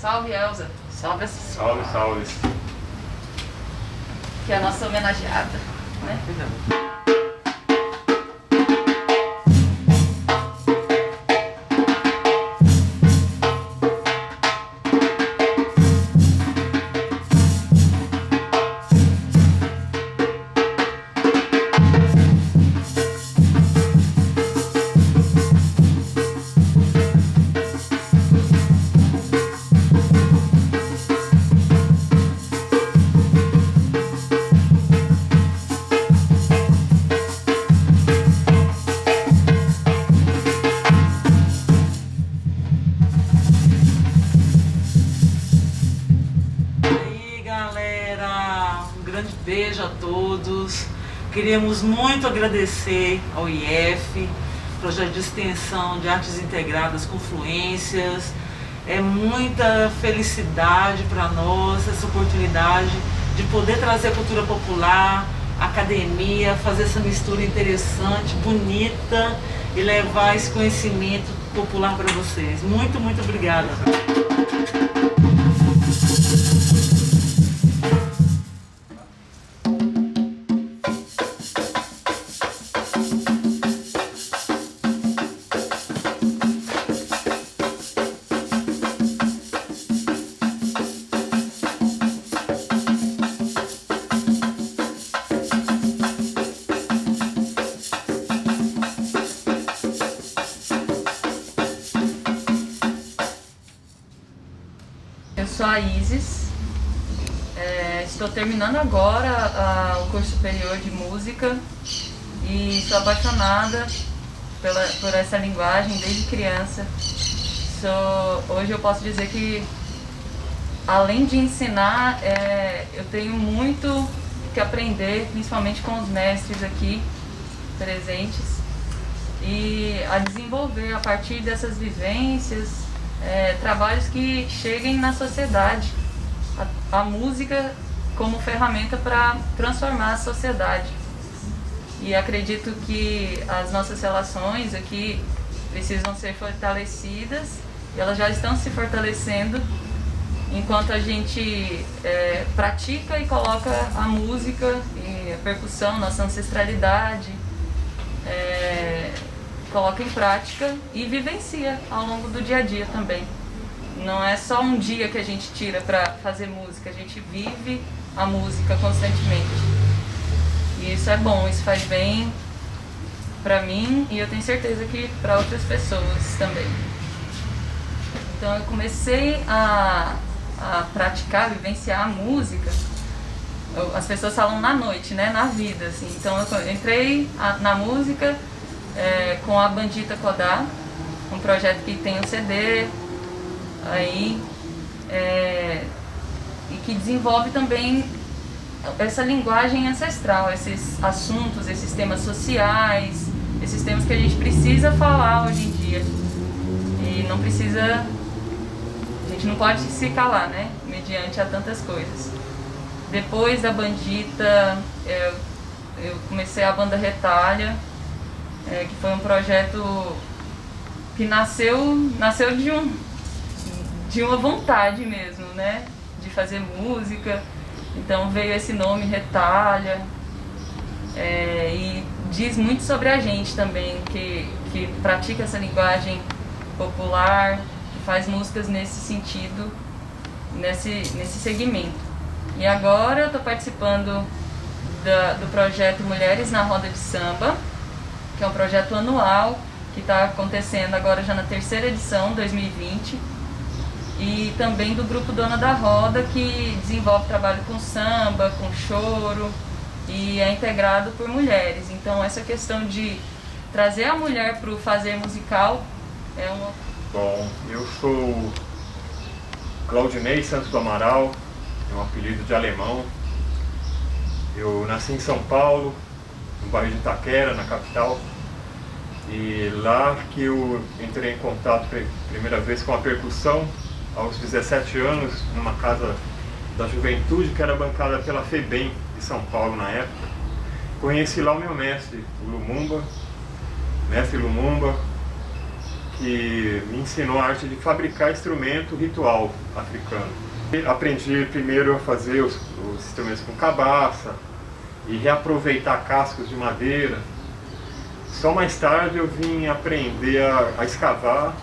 Salve, Elza. Salve. Salve, salve. Que é a nossa homenageada, né? Beijo a todos. Queríamos muito agradecer ao IF, Projeto de Extensão de Artes Integradas Confluências. É muita felicidade para nós essa oportunidade de poder trazer a cultura popular, a academia, fazer essa mistura interessante, bonita e levar esse conhecimento popular para vocês. Muito, muito obrigada. Eu sou a Isis, estou terminando agora o curso superior de música e sou apaixonada por essa linguagem desde criança. Hoje eu posso dizer que, além de ensinar, eu tenho muito que aprender, principalmente com os mestres aqui presentes, e a desenvolver a partir dessas vivências trabalhos que cheguem na sociedade, a música como ferramenta para transformar a sociedade. E acredito que as nossas relações aqui precisam ser fortalecidas, e elas já estão se fortalecendo enquanto a gente pratica e coloca a música e a percussão, nossa ancestralidade, coloca em prática e vivencia ao longo do dia a dia também. Não é só um dia que a gente tira para fazer música, a gente vive a música constantemente. E isso é bom, isso faz bem para mim e eu tenho certeza que para outras pessoas também. Então eu comecei a praticar, vivenciar a música. As pessoas falam na noite, né, na vida, assim. Então eu entrei na música com a Bandita Kodá, um projeto que tem um CD, aí, e que desenvolve também essa linguagem ancestral, esses assuntos, esses temas sociais, esses temas que a gente precisa falar hoje em dia. E não precisa, a gente não pode se calar, né, mediante a tantas coisas. Depois da Bandita, eu comecei a banda Retalha, que foi um projeto que nasceu de uma vontade mesmo, né, de fazer música. Então veio esse nome Retalha, e diz muito sobre a gente também, que pratica essa linguagem popular, que faz músicas nesse sentido, nesse segmento. E agora eu estou participando do projeto Mulheres na Roda de Samba, que é um projeto anual, que está acontecendo agora já na 3ª edição, 2020. E também do grupo Dona da Roda, que desenvolve trabalho com samba, com choro, e é integrado por mulheres. Então essa questão de trazer a mulher para o fazer musical é uma... Bom, eu sou Claudinei Santos do Amaral, é um apelido de alemão. Eu nasci em São Paulo, no bairro de Itaquera, na capital. E lá que eu entrei em contato pela primeira vez com a percussão, aos 17 anos, numa casa da juventude que era bancada pela FEBEM de São Paulo na época. Conheci lá o meu mestre, o Lumumba, mestre Lumumba, que me ensinou a arte de fabricar instrumento ritual africano. Aprendi primeiro a fazer os instrumentos com cabaça e reaproveitar cascos de madeira. Só mais tarde eu vim aprender a escavar.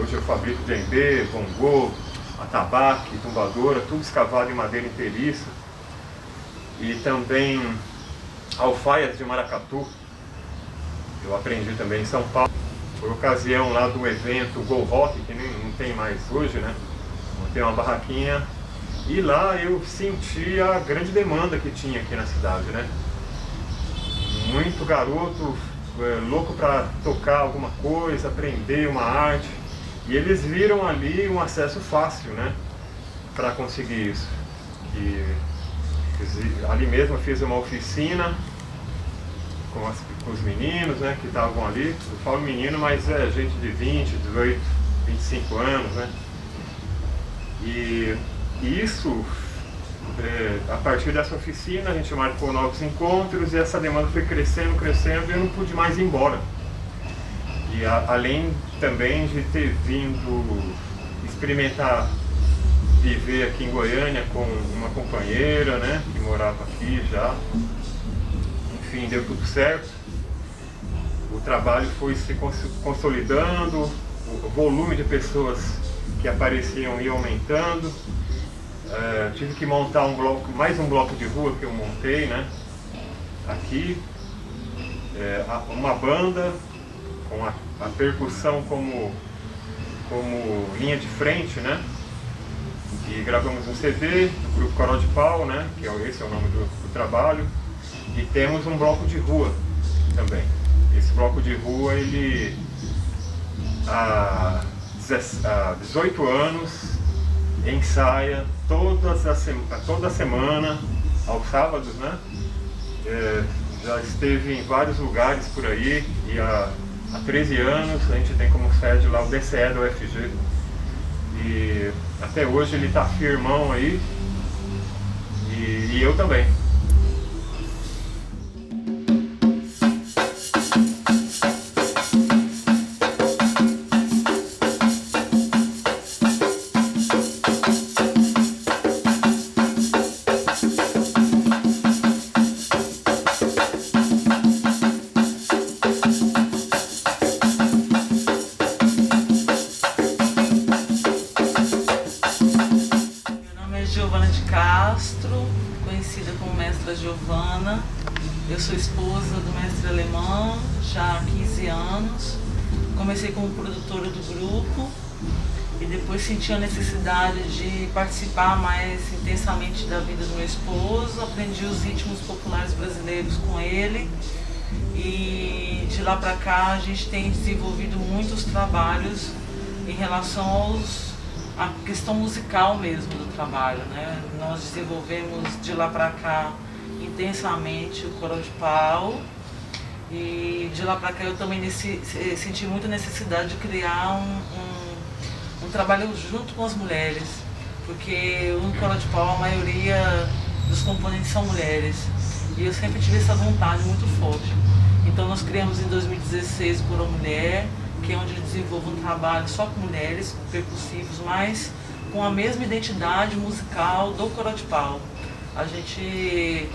Hoje eu fabrico djembe, bongô, atabaque, tumbadora, tudo escavado em madeira inteiriça. E também alfaias de maracatu, eu aprendi também em São Paulo. Por ocasião lá do evento Go Rock, que não tem mais hoje, né? Tem uma barraquinha. E lá eu senti a grande demanda que tinha aqui na cidade, né? Muito garoto, louco para tocar alguma coisa, aprender uma arte. E eles viram ali um acesso fácil, né, para conseguir isso. Ali mesmo eu fiz uma oficina com os meninos, né, que estavam ali. Eu falo menino, mas é gente de 20, 18, 25 anos, né. E isso, a partir dessa oficina, a gente marcou novos encontros e essa demanda foi crescendo, crescendo, e eu não pude mais ir embora. E além também de ter vindo experimentar viver aqui em Goiânia com uma companheira, né, que morava aqui já. Enfim, deu tudo certo. O trabalho foi se consolidando, o volume de pessoas que apareciam ia aumentando. Tive que montar mais um bloco de rua que eu montei, né, aqui. Uma banda com a percussão como linha de frente, né? E gravamos um CD do grupo Coral de Pau, né? Que esse é o nome do trabalho. E temos um bloco de rua também. Esse bloco de rua, ele há 18 anos ensaia toda semana, aos sábados, né? Já esteve em vários lugares por aí e há 13 anos a gente tem como sede lá o DCE do UFG. E até hoje ele está firmão aí, e eu também. Conhecida como Mestra Giovana. Eu sou esposa do mestre alemão já há 15 anos. Comecei como produtora do grupo e depois senti a necessidade de participar mais intensamente da vida do meu esposo. Aprendi os ritmos populares brasileiros com ele e de lá para cá a gente tem desenvolvido muitos trabalhos em relação a questão musical mesmo do trabalho, né? Nós desenvolvemos de lá para cá intensamente o Coral de Pau, e de lá para cá eu também senti muita necessidade de criar um trabalho junto com as mulheres, porque no Coral de Pau a maioria dos componentes são mulheres, e eu sempre tive essa vontade muito forte. Então nós criamos em 2016 o Coral Mulher, que é onde eu desenvolvo um trabalho só com mulheres, percussivos, mas com a mesma identidade musical do Coral de Pau. A gente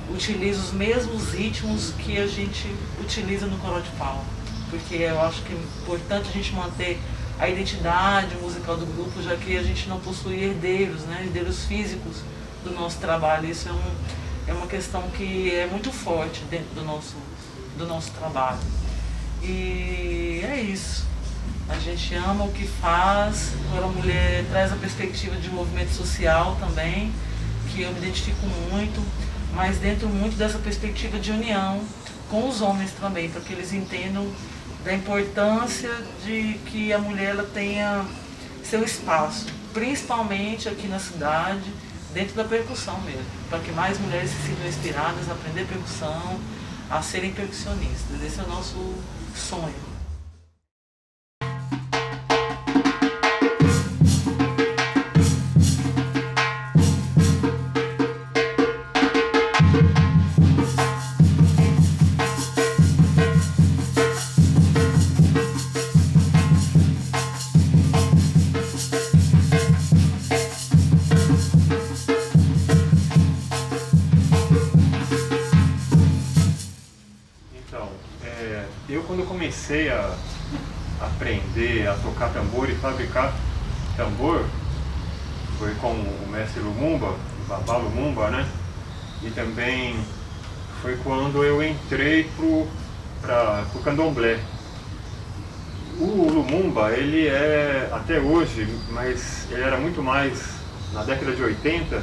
utiliza os mesmos ritmos que a gente utiliza no Coral de Pau, porque eu acho que é importante a gente manter a identidade musical do grupo, já que a gente não possui herdeiros, né, herdeiros físicos do nosso trabalho. Isso é uma questão que é muito forte dentro do nosso trabalho. E é isso. A gente ama o que faz. Agora a mulher traz a perspectiva de movimento social também, que eu me identifico muito, mas dentro muito dessa perspectiva de união com os homens também, para que eles entendam da importância de que a mulher ela tenha seu espaço, principalmente aqui na cidade, dentro da percussão mesmo, para que mais mulheres se sintam inspiradas a aprender percussão, a serem percussionistas. Esse é o nosso sonho. Eu quando comecei a aprender a tocar tambor e fabricar tambor, foi com o mestre Lumumba, o Babá Lumumba, né? E também foi quando eu entrei pro candomblé. O Lumumba, ele é, até hoje, mas ele era muito mais, na década de 80,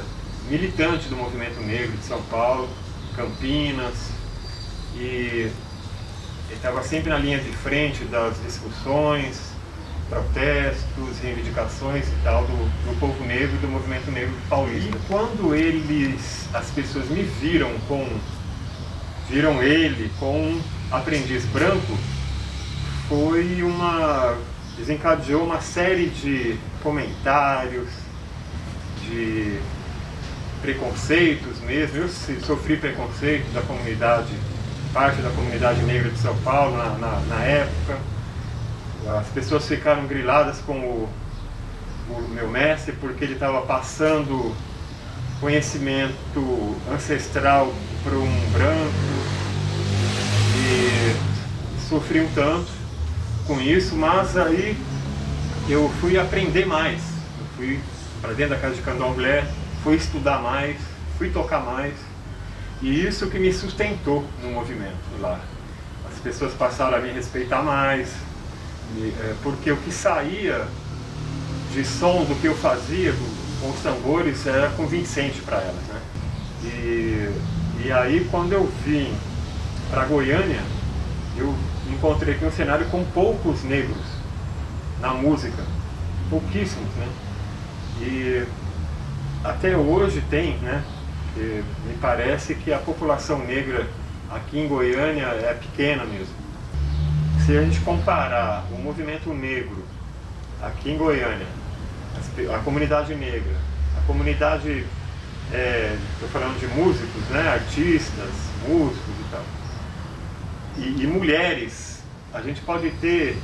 militante do movimento negro de São Paulo, Campinas, e ele estava sempre na linha de frente das discussões, protestos, reivindicações e tal do povo negro e do movimento negro paulista. E quando as pessoas me viram ele com um aprendiz branco, desencadeou uma série de comentários, de preconceitos mesmo. Eu sofri preconceito da comunidade, parte da comunidade negra de São Paulo na época. As pessoas ficaram griladas com o meu mestre porque ele estava passando conhecimento ancestral para um branco, e sofri um tanto com isso, mas aí eu fui aprender mais. Eu fui para dentro da casa de candomblé, fui estudar mais, fui tocar mais. E isso que me sustentou no movimento lá. As pessoas passaram a me respeitar mais, porque o que saía de som do que eu fazia com os tambores era convincente para elas, né? E aí quando eu vim para Goiânia, eu encontrei aqui um cenário com poucos negros na música, pouquíssimos, né? E até hoje tem, né? Me parece que a população negra aqui em Goiânia é pequena mesmo. Se a gente comparar o movimento negro aqui em Goiânia, a comunidade negra, a comunidade, estou falando de músicos, né, artistas, músicos e tal, e mulheres, a gente pode ter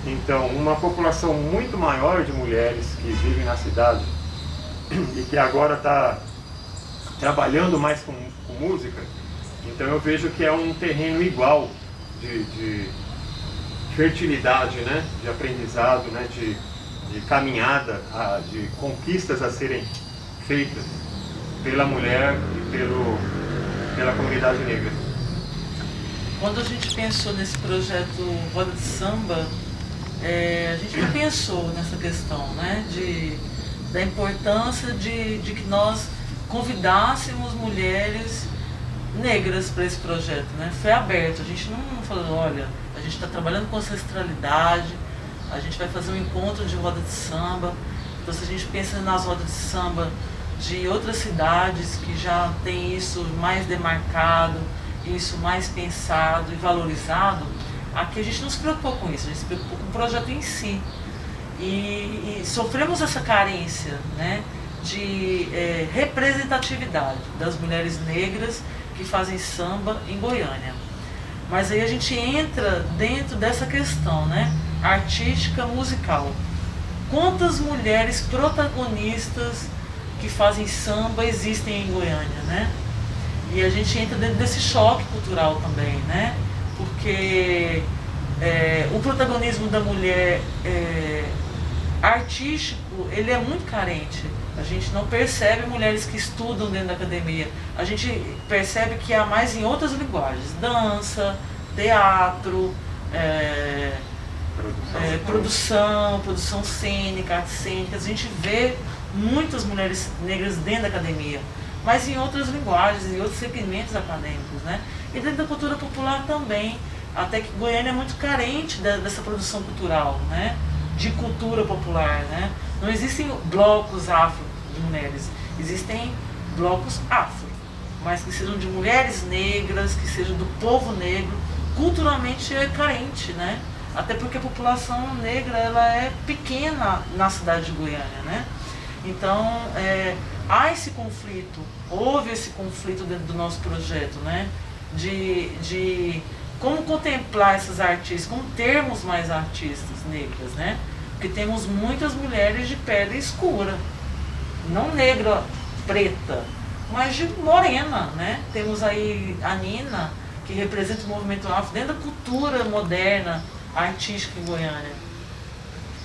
então uma população muito maior de mulheres que vivem na cidade e que agora está trabalhando mais com música. Então eu vejo que é um terreno igual de fertilidade, né? De aprendizado, né? de caminhada, de conquistas a serem feitas pela mulher e pela comunidade negra. Quando a gente pensou nesse projeto Roda de Samba, a gente não pensou nessa questão, né? Da importância de que nós convidássemos mulheres negras para esse projeto, né? Foi aberto, a gente não falou, olha, a gente está trabalhando com ancestralidade, a gente vai fazer um encontro de roda de samba, Então, se a gente pensa nas rodas de samba de outras cidades que já tem isso mais demarcado, isso mais pensado e valorizado, aqui a gente não se preocupou com isso, a gente se preocupou com o projeto em si. E sofremos essa carência, né, de representatividade das mulheres negras que fazem samba em Goiânia. Mas aí a gente entra dentro dessa questão, né, artística, musical. Quantas mulheres protagonistas que fazem samba existem em Goiânia, né? E a gente entra dentro desse choque cultural também, né? Porque o protagonismo da mulher artístico, ele é muito carente. A gente não percebe mulheres que estudam dentro da academia. A gente percebe que há mais em outras linguagens. Dança, teatro, produção cênica, artes cênicas. A gente vê muitas mulheres negras dentro da academia, mas em outras linguagens, em outros segmentos acadêmicos, né? E dentro da cultura popular também, até que Goiânia é muito carente dessa produção cultural, né? De cultura popular, né? Não existem blocos afro de mulheres, existem blocos afro, mas que sejam de mulheres negras, que sejam do povo negro, culturalmente é carente, né? Até porque a população negra ela é pequena na cidade de Goiânia, né? Então, há esse conflito, houve esse conflito dentro do nosso projeto, né? De como contemplar essas artistas, como termos mais artistas negras, né? Porque temos muitas mulheres de pele escura, não negra, preta, mas de morena, né? Temos aí a Nina, que representa o movimento afro dentro da cultura moderna, artística em Goiânia.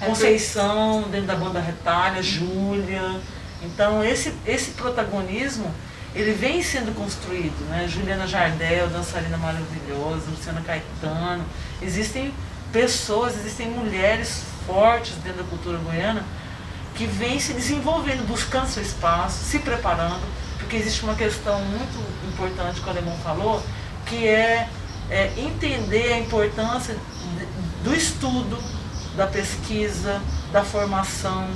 Conceição, dentro da banda Retalha, Júlia. Então esse protagonismo, ele vem sendo construído, né? Juliana Jardel, dançarina maravilhosa, Luciana Caetano. Existem pessoas, existem mulheres fortes dentro da cultura goiana que vêm se desenvolvendo, buscando seu espaço, se preparando, porque existe uma questão muito importante que o Alemão falou, que é entender a importância do estudo, da pesquisa, da formação,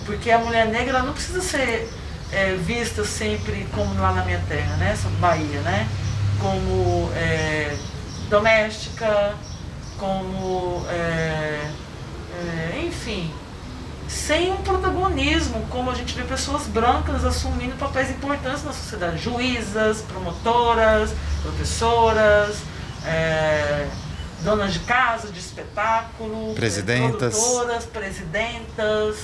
porque a mulher negra ela não precisa ser vista sempre como lá na minha terra, né, essa Bahia, né, como doméstica, como enfim, sem um protagonismo, como a gente vê pessoas brancas assumindo papéis importantes na sociedade, juízas, promotoras, professoras, donas de casa, de espetáculo, produtoras, presidentas,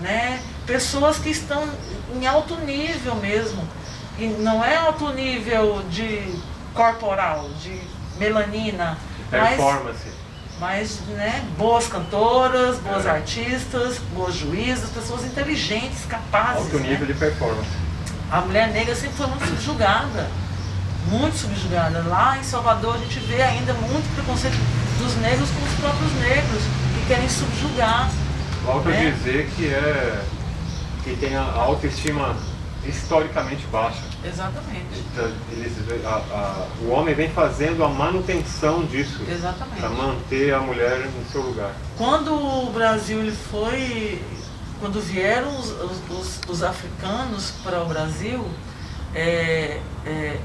né? Pessoas que estão em alto nível mesmo, e não é alto nível de corporal, de melanina, mas né, boas cantoras, boas artistas, boas juízas, pessoas inteligentes, capazes. Alto nível, né? De performance. A mulher negra sempre foi muito subjugada. Muito subjugada. Lá em Salvador a gente vê ainda muito preconceito dos negros com os próprios negros, que querem subjugar. Volto a dizer que tem a autoestima historicamente baixa. Exatamente. Então, o homem vem fazendo a manutenção disso. Exatamente. Para manter a mulher no seu lugar. Quando o Brasil quando vieram os africanos para o Brasil,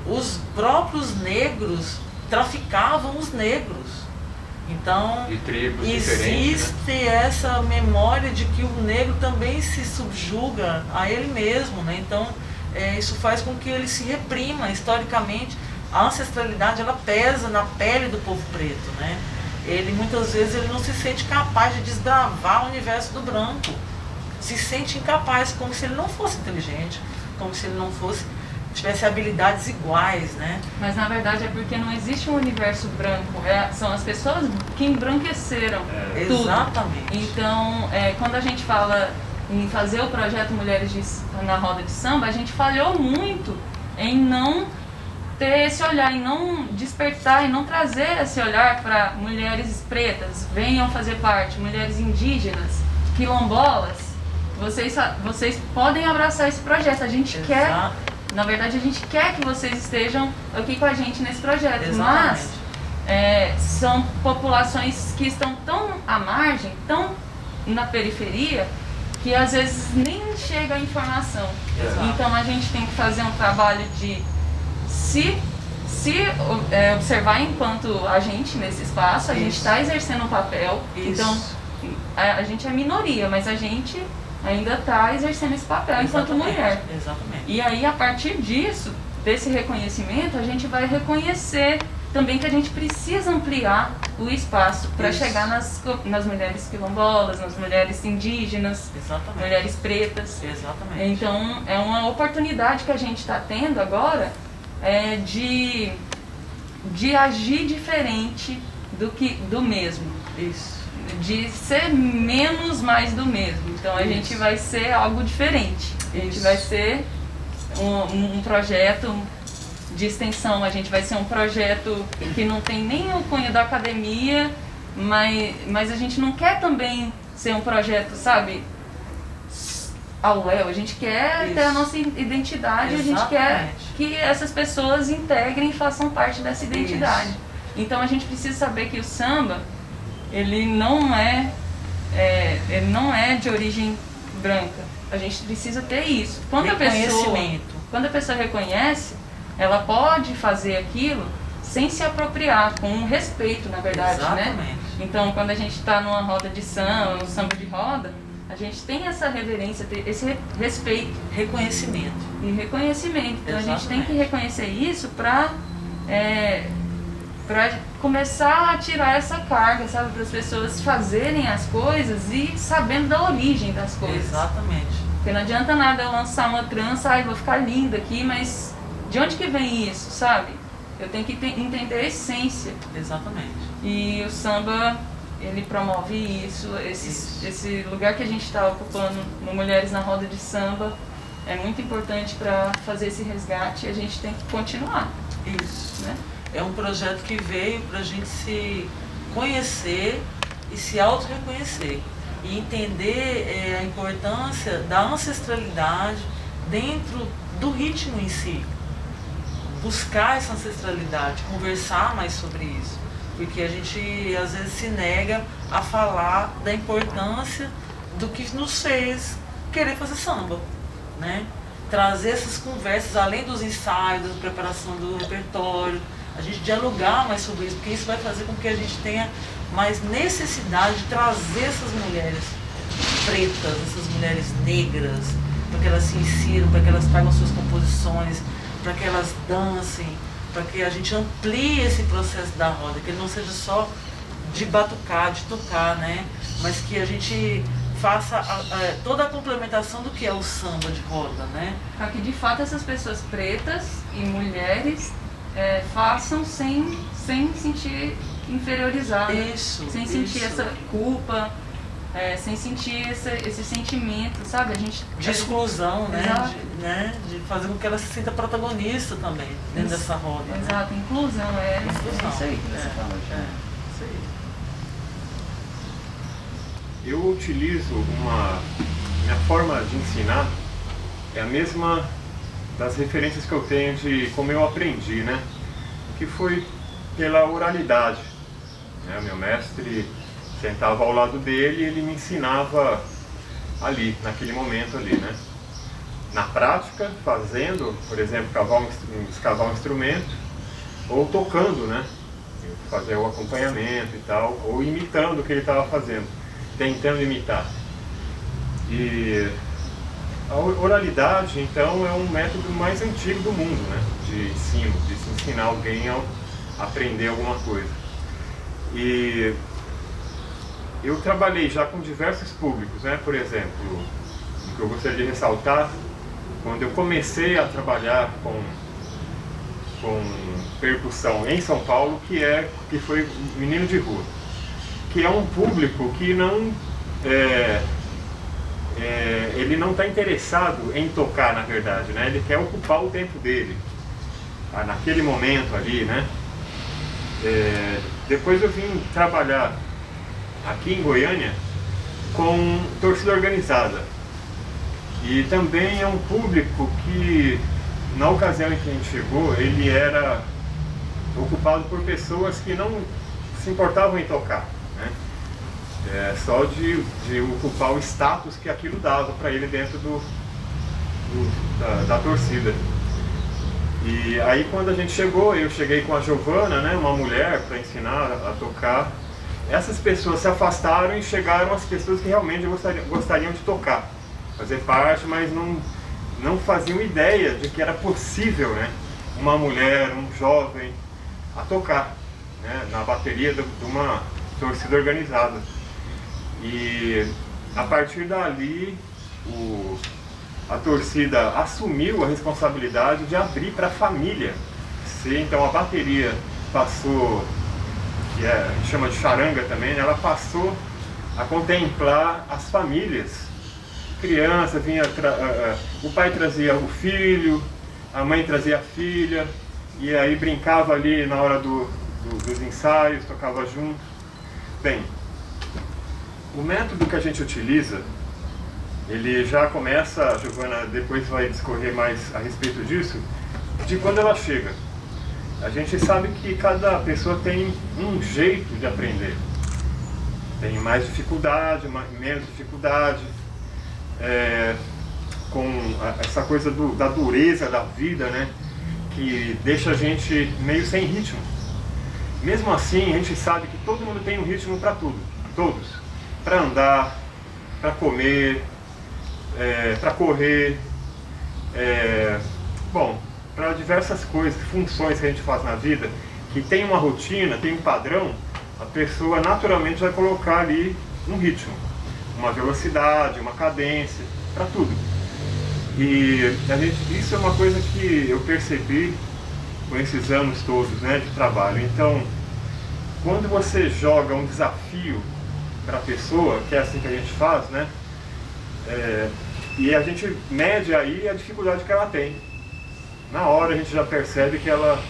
os próprios negros traficavam os negros. Então, existe, né? Essa memória de que o negro também se subjuga a ele mesmo, né? Então, isso faz com que ele se reprima. Historicamente, a ancestralidade ela pesa na pele do povo preto, né? Ele muitas vezes ele não se sente capaz de desbravar o universo do branco. Se sente incapaz, como se ele não fosse inteligente, como se ele não tivesse habilidades iguais, né? Mas na verdade é porque não existe um universo branco, são as pessoas que embranqueceram tudo. Exatamente. Então, quando a gente fala em fazer o projeto Mulheres na Roda de Samba, a gente falhou muito em não ter esse olhar, em não despertar, em não trazer esse olhar para mulheres pretas, venham fazer parte, mulheres indígenas, quilombolas, vocês podem abraçar esse projeto, a gente quer. Na verdade, a gente quer que vocês estejam aqui com a gente nesse projeto. Exatamente. Mas são populações que estão tão à margem, tão na periferia, que às vezes nem chega a informação. Exato. Então a gente tem que fazer um trabalho de se observar enquanto a gente nesse espaço, a gente está exercendo um papel. Isso. Então a gente é minoria, mas a gente ainda está exercendo esse papel enquanto mulher. Exatamente. E aí, a partir disso, desse reconhecimento, a gente vai reconhecer também que a gente precisa ampliar o espaço para chegar nas mulheres quilombolas, nas mulheres indígenas, Exatamente. mulheres pretas. Exatamente. Então, é uma oportunidade que a gente está tendo agora de agir diferente do mesmo. Isso. De ser menos mais do mesmo. Então a gente vai ser algo diferente. A gente vai ser um projeto de extensão, a gente vai ser um projeto que não tem nem o cunho da academia, mas a gente não quer também ser um projeto, sabe, ao léu. A gente quer ter a nossa identidade, a gente quer que essas pessoas integrem e façam parte dessa identidade. Então a gente precisa saber que o samba, ele não é de origem branca. A gente precisa ter isso. Quando a pessoa reconhece, ela pode fazer aquilo sem se apropriar, com um respeito, na verdade, Exatamente. né? Então, quando a gente está numa roda de samba, um samba de roda, a gente tem essa reverência, esse respeito. Reconhecimento. E reconhecimento. Então, Exatamente. a gente tem que reconhecer isso para começar a tirar essa carga, sabe? Para as pessoas fazerem as coisas e sabendo da origem das coisas. Exatamente. Porque não adianta nada eu lançar uma trança, vou ficar linda aqui, mas de onde que vem isso, sabe? Eu tenho que entender a essência. Exatamente. E o samba, ele promove isso, esse lugar que a gente está ocupando no Mulheres na Roda de Samba é muito importante para fazer esse resgate e a gente tem que continuar. Isso. Né? É um projeto que veio para a gente se conhecer e se auto-reconhecer e entender a importância da ancestralidade dentro do ritmo em si. Buscar essa ancestralidade, conversar mais sobre isso, porque a gente às vezes se nega a falar da importância do que nos fez querer fazer samba, né? Trazer essas conversas, além dos ensaios, da preparação do repertório, a gente dialogar mais sobre isso, porque isso vai fazer com que a gente tenha mais necessidade de trazer essas mulheres pretas, essas mulheres negras, para que elas se insiram, para que elas tragam suas composições, para que elas dancem, para que a gente amplie esse processo da roda, que ele não seja só de batucar, de tocar, né? Mas que a gente faça toda a complementação do que é o samba de roda, né? Para que de fato essas pessoas pretas e mulheres façam sem sentir inferiorizada, sem sentir essa culpa, sem sentir esse sentimento, sabe? De exclusão, né? Exato. De fazer com que ela se sinta protagonista também dentro dessa roda. Exato, né? Inclusão, Inclusão. Isso aí que você falou. Isso aí. Eu utilizo minha forma de ensinar é a mesma das referências que eu tenho de como eu aprendi, né? Que foi pela oralidade. Né? Meu mestre sentava ao lado dele e ele me ensinava ali, naquele momento ali, né? Na prática, fazendo, por exemplo, escavar um instrumento, ou tocando, né? Fazer o acompanhamento e tal, ou imitando o que ele estava fazendo, tentando imitar. E a oralidade, então, é um método mais antigo do mundo, né? De ensino, de se ensinar alguém a aprender alguma coisa. E eu trabalhei já com diversos públicos, né? Por exemplo, o que eu gostaria de ressaltar, quando eu comecei a trabalhar com percussão em São Paulo, que foi Menino de Rua, que é um público que não ele não está interessado em tocar, na verdade, né? Ele quer ocupar o tempo dele, naquele momento ali, né? Depois eu vim trabalhar aqui em Goiânia com torcida organizada, e também é um público que, na ocasião em que a gente chegou, ele era ocupado por pessoas que não se importavam em tocar, né? só de ocupar o status que aquilo dava para ele dentro da torcida. E aí quando a gente chegou, eu cheguei com a Giovana, né, uma mulher, para ensinar a tocar. Essas pessoas se afastaram e chegaram as pessoas que realmente gostariam de tocar, fazer parte, mas não faziam ideia de que era possível, né, uma mulher, um jovem, a tocar, né, na bateria de uma torcida organizada. E a partir dali, a torcida assumiu a responsabilidade de abrir para a família. Então a bateria passou, que a gente chama de charanga também, né? Ela passou a contemplar as famílias. Criança, o pai trazia o filho, a mãe trazia a filha, e aí brincava ali na hora dos ensaios, tocava junto. Bem, o método que a gente utiliza, ele já começa, a Giovana depois vai discorrer mais a respeito disso, de quando ela chega. A gente sabe que cada pessoa tem um jeito de aprender. Tem mais dificuldade, menos dificuldade, com essa coisa da dureza da vida, né, que deixa a gente meio sem ritmo. Mesmo assim, a gente sabe que todo mundo tem um ritmo para tudo, todos. Para andar, para comer, para correr, para diversas coisas, funções que a gente faz na vida, que tem uma rotina, tem um padrão, a pessoa naturalmente vai colocar ali um ritmo, uma velocidade, uma cadência, para tudo. E isso é uma coisa que eu percebi com esses anos todos, né, de trabalho. Então, quando você joga um desafio para a pessoa, que é assim que a gente faz, né, e a gente mede aí a dificuldade que ela tem. Na hora a gente já percebe que ela,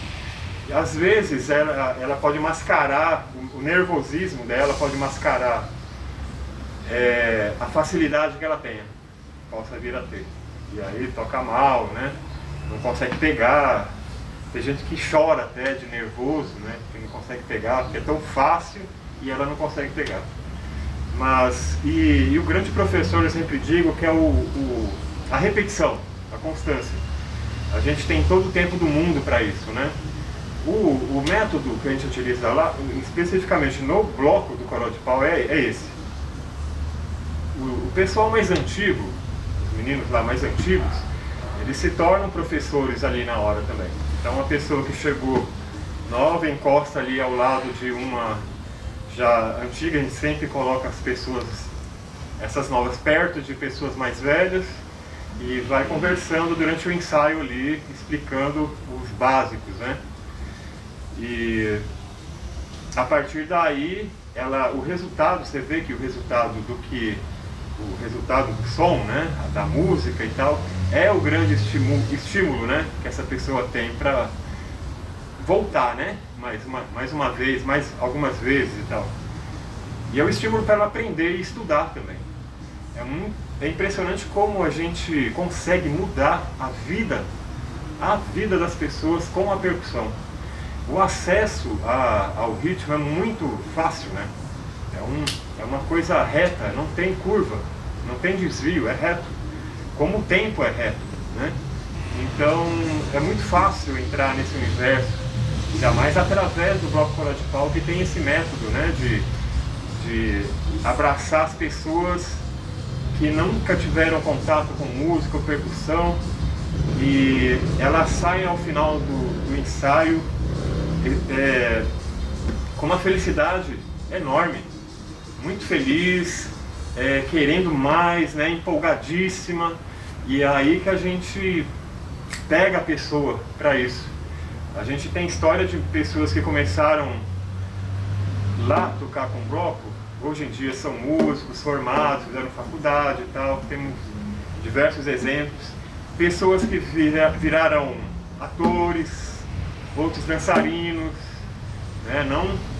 às vezes, ela pode mascarar, o nervosismo dela pode mascarar a facilidade que ela tenha, possa vir a ter. E aí toca mal, né? Não consegue pegar. Tem gente que chora até de nervoso, né? Que não consegue pegar, porque é tão fácil e ela não consegue pegar. Mas, e o grande professor, eu sempre digo, que é a repetição, a constância. A gente tem todo o tempo do mundo para isso, né? O método que a gente utiliza lá, especificamente no bloco do Coral de Pau, é esse. O pessoal mais antigo, os meninos lá mais antigos, eles se tornam professores ali na hora também. Então, uma pessoa que chegou nova, encosta ali ao lado de uma já antiga, a gente sempre coloca as pessoas, essas novas, perto de pessoas mais velhas e vai conversando durante o ensaio ali, explicando os básicos, né? E a partir daí, o resultado, você vê que o resultado do som, né, da música e tal, é o grande estímulo, né, que essa pessoa tem para voltar, né, mais uma vez, mais algumas vezes e tal. E é o estímulo para ela aprender e estudar também. É impressionante como a gente consegue mudar a vida das pessoas com a percussão. O acesso ao ritmo é muito fácil, né? É uma coisa reta, não tem curva, não tem desvio, é reto. Como o tempo é reto, né? Então é muito fácil entrar nesse universo, ainda mais através do Bloco Coral de Pau, que tem esse método, né, de abraçar as pessoas que nunca tiveram contato com música ou percussão, e elas saem ao final do ensaio com uma felicidade enorme, muito feliz, querendo mais, né, empolgadíssima, e é aí que a gente pega a pessoa para isso. A gente tem história de pessoas que começaram lá a tocar com bloco, hoje em dia são músicos formados, fizeram faculdade e tal, temos diversos exemplos. Pessoas que viraram atores, outros dançarinos, né?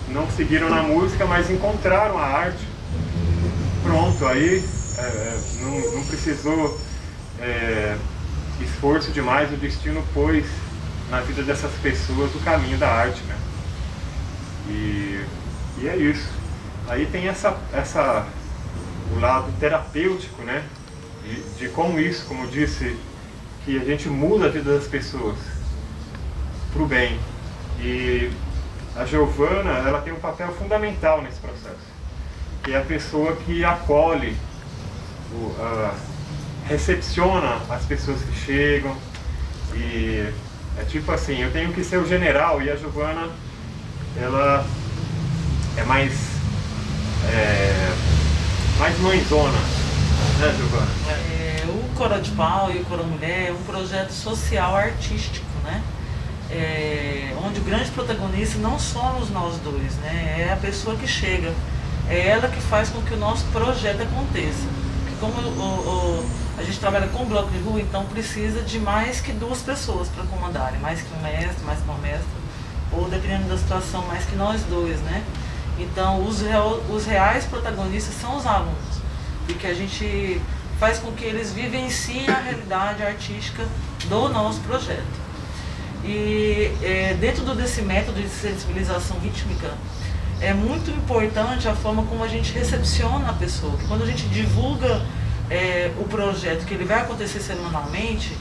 Não seguiram na música, mas encontraram a arte. Pronto, aí não precisou esforço demais, o destino pôs na vida dessas pessoas o caminho da arte, né? E é isso. aí tem o lado terapêutico, né? De como isso, como eu disse, que a gente muda a vida das pessoas para o bem. E a Giovana, ela tem um papel fundamental nesse processo, que é a pessoa que acolhe, recepciona as pessoas que chegam. E é tipo assim, eu tenho que ser o general e a Giovana, ela é mais mãezona, né, Giovana? O Coro de Pau e o Coro Mulher é um projeto social artístico, né? Onde o grande protagonista não somos nós dois, né? É a pessoa que chega, é ela que faz com que o nosso projeto aconteça. Porque como a gente trabalha com bloco de rua, então precisa de mais que 2 pessoas para comandarem, mais que um mestre, mais que uma mestra, ou dependendo da situação, mais que nós dois, né? Então os reais protagonistas são os alunos, porque a gente faz com que eles vivenciem a realidade artística do nosso projeto. E dentro desse método de sensibilização rítmica, é muito importante a forma como a gente recepciona a pessoa. Quando a gente divulga o projeto, que ele vai acontecer semanalmente,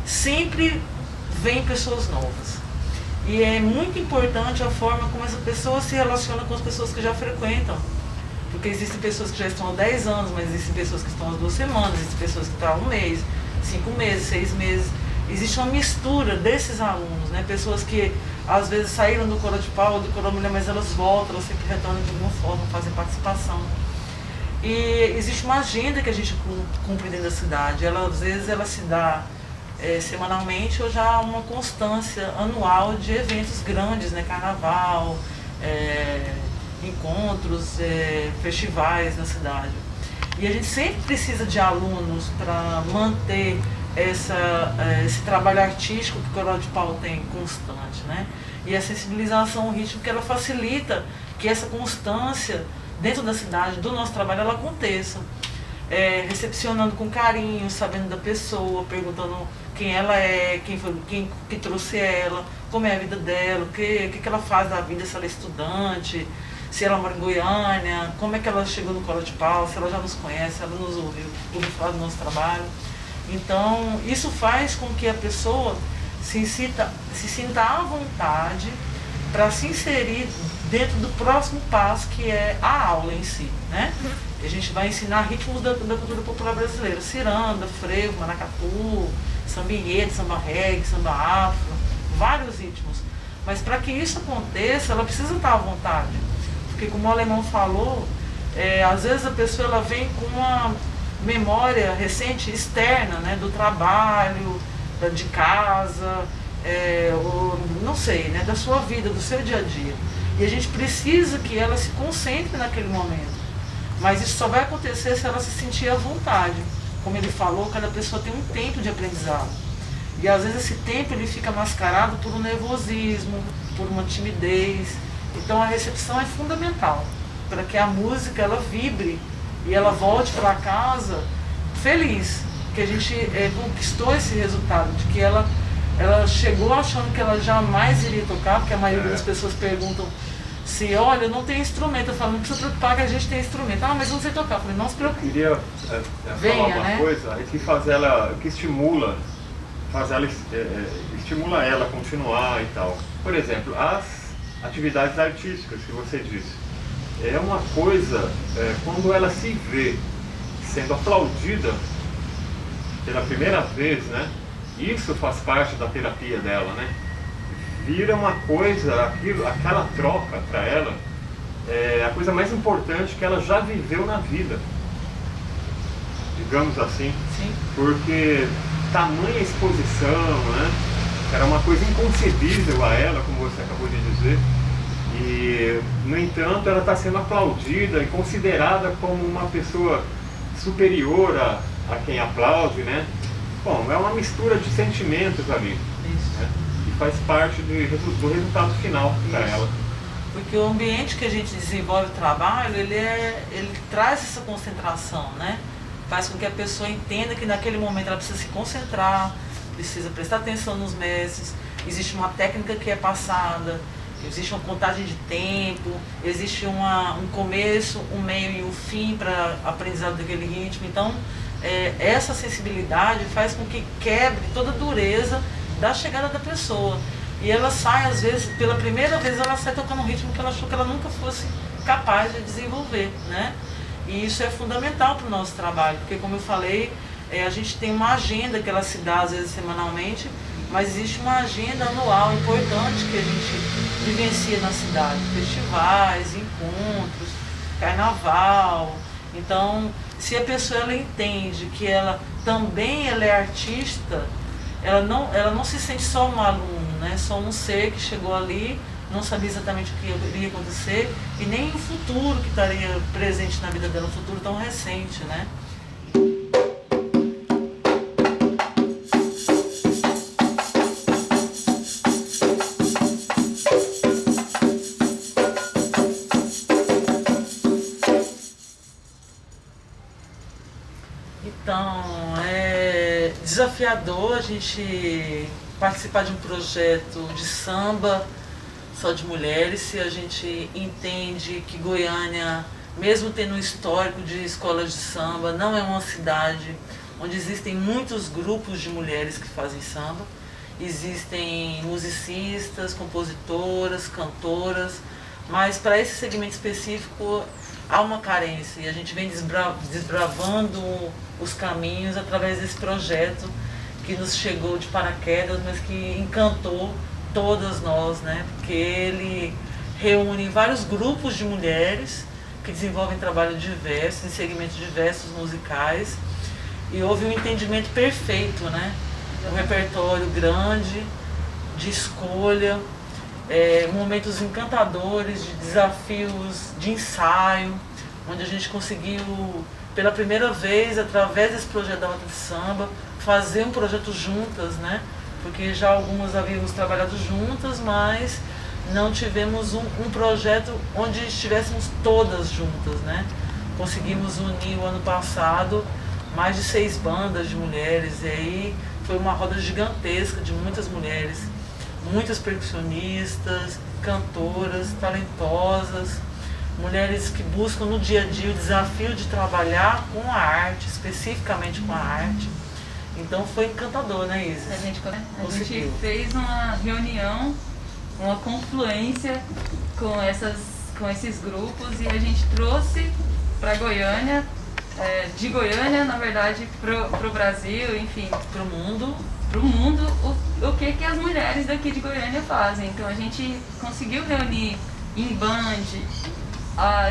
sempre vem pessoas novas. E é muito importante a forma como essa pessoa se relaciona com as pessoas que já frequentam. Porque existem pessoas que já estão há 10 anos, mas existem pessoas que estão há 2 semanas, existem pessoas que estão há 1 mês, 5 meses, 6 meses. Existe uma mistura desses alunos, né? Pessoas que às vezes saíram do Coro de Pau ou do Coro Mulher, mas elas voltam, elas sempre retornam de alguma forma, fazem participação. E existe uma agenda que a gente cumpre dentro da cidade. Às vezes ela se dá semanalmente ou já uma constância anual de eventos grandes, né? Carnaval, encontros, festivais na cidade. E a gente sempre precisa de alunos para manter esse trabalho artístico que o Coro de Pau tem constante, né? E a sensibilização rítmica, ela facilita que essa constância dentro da cidade, do nosso trabalho, ela aconteça. Recepcionando com carinho, sabendo da pessoa, perguntando quem ela é, quem que trouxe ela, como é a vida dela, o que ela faz da vida, se ela é estudante, se ela mora em Goiânia, como é que ela chegou no Coro de Pau, se ela já nos conhece, se ela nos ouviu falar do nosso trabalho. Então, isso faz com que a pessoa se sinta à vontade para se inserir dentro do próximo passo, que é a aula em si, né? A gente vai ensinar ritmos da cultura popular brasileira: ciranda, frevo, maracatu, samba enredo, samba reggae, samba afro, vários ritmos. Mas para que isso aconteça, ela precisa estar à vontade. Porque, como o alemão falou, às vezes a pessoa ela vem com uma memória recente externa, né, do trabalho, de casa, ou não sei, né, da sua vida, do seu dia a dia. E a gente precisa que ela se concentre naquele momento. Mas isso só vai acontecer se ela se sentir à vontade. Como ele falou, cada pessoa tem um tempo de aprendizado. E às vezes esse tempo ele fica mascarado por um nervosismo, por uma timidez. Então a recepção é fundamental para que a música ela vibre e ela volte para casa feliz, que a gente conquistou esse resultado, de que ela chegou achando que ela jamais iria tocar, porque a maioria das pessoas perguntam se, olha, eu não tenho instrumento. Eu falo, não precisa preocupar que a gente tem instrumento. Ah, mas eu não sei tocar. Eu falei, não se preocupe. Eu queria falar uma coisa que estimula ela a continuar e tal. Por exemplo, as atividades artísticas que você disse. É uma coisa, quando ela se vê sendo aplaudida pela primeira vez, né? Isso faz parte da terapia dela, né? Vira uma coisa, aquela troca para ela é a coisa mais importante que ela já viveu na vida, digamos assim. Sim. Porque tamanha exposição, né? Era uma coisa inconcebível a ela, como você acabou de dizer. E, no entanto, ela está sendo aplaudida e considerada como uma pessoa superior a quem aplaude, né? Bom, é uma mistura de sentimentos ali. Isso. Né? E faz parte do resultado final para ela. Porque o ambiente que a gente desenvolve o trabalho, ele traz essa concentração, né? Faz com que a pessoa entenda que naquele momento ela precisa se concentrar, precisa prestar atenção nos mestres, existe uma técnica que é passada. existe uma contagem de tempo, existe um começo, um meio e um fim para aprendizado daquele ritmo. Então, essa sensibilidade faz com que quebre toda a dureza da chegada da pessoa. E ela sai, às vezes, pela primeira vez, ela sai tocando um ritmo que ela achou que ela nunca fosse capaz de desenvolver, né? E isso é fundamental para o nosso trabalho, porque, como eu falei, a gente tem uma agenda que ela se dá, às vezes, semanalmente, mas existe uma agenda anual importante que a gente vivencia na cidade. Festivais, encontros, carnaval. Então, se a pessoa ela entende que ela é artista, ela não se sente só um aluno, né? Só um ser que chegou ali, não sabia exatamente o que iria acontecer e nem o futuro que estaria presente na vida dela, um futuro tão recente, né? Então, é desafiador a gente participar de um projeto de samba só de mulheres, se a gente entende que Goiânia, mesmo tendo um histórico de escolas de samba, não é uma cidade onde existem muitos grupos de mulheres que fazem samba. Existem musicistas, compositoras, cantoras, mas para esse segmento específico há uma carência e a gente vem desbravando os caminhos através desse projeto que nos chegou de paraquedas, mas que encantou todas nós, né? Porque ele reúne vários grupos de mulheres que desenvolvem trabalho diversos, em segmentos diversos musicais, e houve um entendimento perfeito, né? Um repertório grande, de escolha, momentos encantadores, de desafios de ensaio, onde a gente conseguiu, pela primeira vez, através desse projeto da Rota de Samba, fazer um projeto juntas, né? Porque já algumas havíamos trabalhado juntas, mas não tivemos um projeto onde estivéssemos todas juntas, né? Conseguimos unir o ano passado mais de 6 bandas de mulheres, e aí foi uma roda gigantesca de muitas mulheres, muitas percussionistas, cantoras, talentosas, mulheres que buscam no dia a dia o desafio de trabalhar com a arte, especificamente com a arte. Então foi encantador, né, Isis? A gente fez uma reunião, uma confluência com esses grupos, e a gente trouxe para Goiânia, de Goiânia, na verdade, pro Brasil, enfim, pro mundo, o que as mulheres daqui de Goiânia fazem. Então a gente conseguiu reunir em band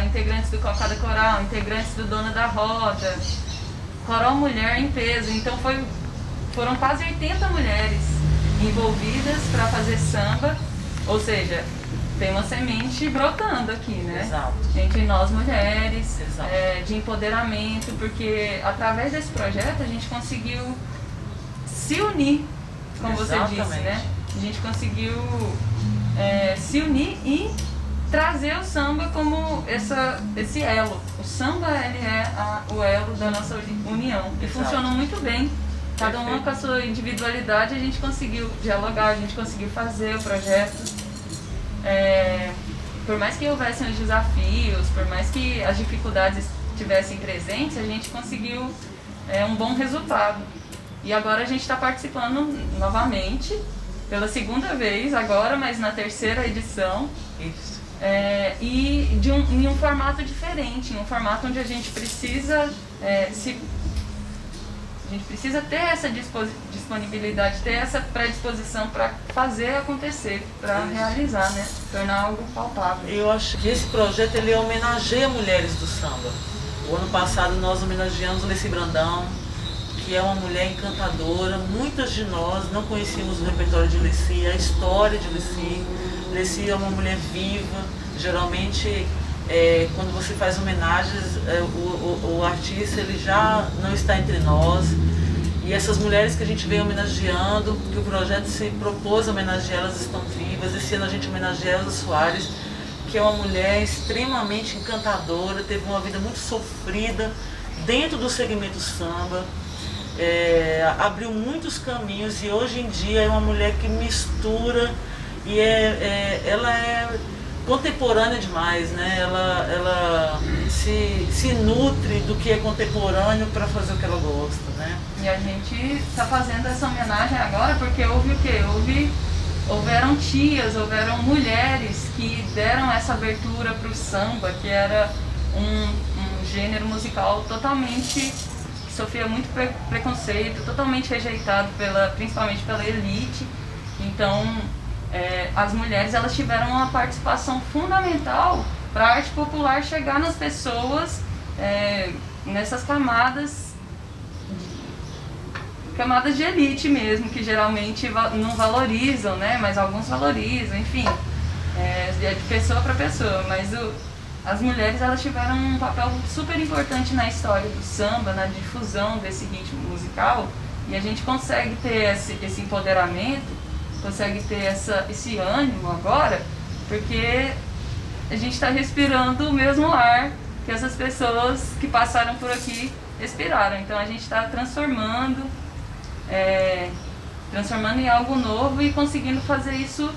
integrantes do Cocada Coral, integrantes do Dona da Roda, Coral Mulher em Peso. Então foram quase 80 mulheres envolvidas para fazer samba, ou seja, tem uma semente brotando aqui, né? Exato. Entre nós mulheres, de empoderamento, porque através desse projeto a gente conseguiu se unir, como Exatamente. Você disse, né? A gente conseguiu se unir e trazer o samba como esse elo. O samba, ele é o elo da nossa união. E Exato. funcionou muito bem. Cada uma com a sua individualidade, a gente conseguiu dialogar, a gente conseguiu fazer o projeto. Por mais que houvessem os desafios, por mais que as dificuldades estivessem presentes, a gente conseguiu um bom resultado. E agora a gente está participando novamente, pela segunda vez agora, mas na 3ª edição. Isso. E em um formato diferente, em um formato onde a gente precisa ter essa disponibilidade, ter essa predisposição para fazer acontecer, para realizar, né? Tornar algo palpável. Eu acho que esse projeto ele homenageia mulheres do samba. O ano passado nós homenageamos Leci Brandão, que é uma mulher encantadora. Muitas de nós não conhecíamos o repertório de Leci, a história de Leci. Leci é uma mulher viva. Geralmente, quando você faz homenagens, o artista ele já não está entre nós. E essas mulheres que a gente vem homenageando, que o projeto se propôs a homenagear, elas estão vivas. Esse ano a gente homenageia Elza Soares, que é uma mulher extremamente encantadora, teve uma vida muito sofrida dentro do segmento samba, abriu muitos caminhos e hoje em dia é uma mulher que mistura E ela é contemporânea demais, né? Ela se nutre do que é contemporâneo para fazer o que ela gosta, né? E a gente está fazendo essa homenagem agora porque houve o quê? Houveram tias, houveram mulheres que deram essa abertura para o samba, que era um gênero musical totalmente, que sofria muito preconceito, totalmente rejeitado principalmente pela elite. Então, as mulheres elas tiveram uma participação fundamental para a arte popular chegar nas pessoas, nessas camadas de elite mesmo, que geralmente não valorizam, né? Mas alguns valorizam, enfim, de pessoa para pessoa. Mas as mulheres elas tiveram um papel super importante na história do samba, na difusão desse ritmo musical, e a gente consegue ter esse empoderamento, consegue ter esse ânimo agora, porque a gente está respirando o mesmo ar que essas pessoas que passaram por aqui respiraram. Então a gente está transformando em algo novo e conseguindo fazer isso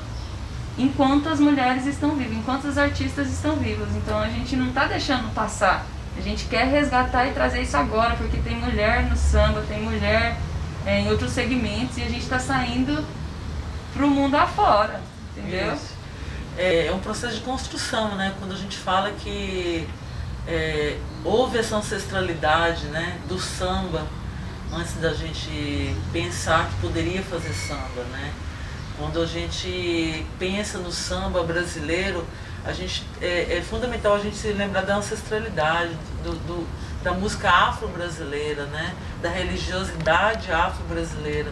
enquanto as mulheres estão vivas, enquanto os artistas estão vivos. Então a gente não está deixando passar, a gente quer resgatar e trazer isso agora, porque tem mulher no samba, tem mulher em outros segmentos, e a gente está saindo para o mundo afora, entendeu? Isso. É um processo de construção, né? Quando a gente fala que houve essa ancestralidade, né, do samba, antes da gente pensar que poderia fazer samba, né? Quando a gente pensa no samba brasileiro, é fundamental a gente se lembrar da ancestralidade, da música afro-brasileira, né? Da religiosidade afro-brasileira.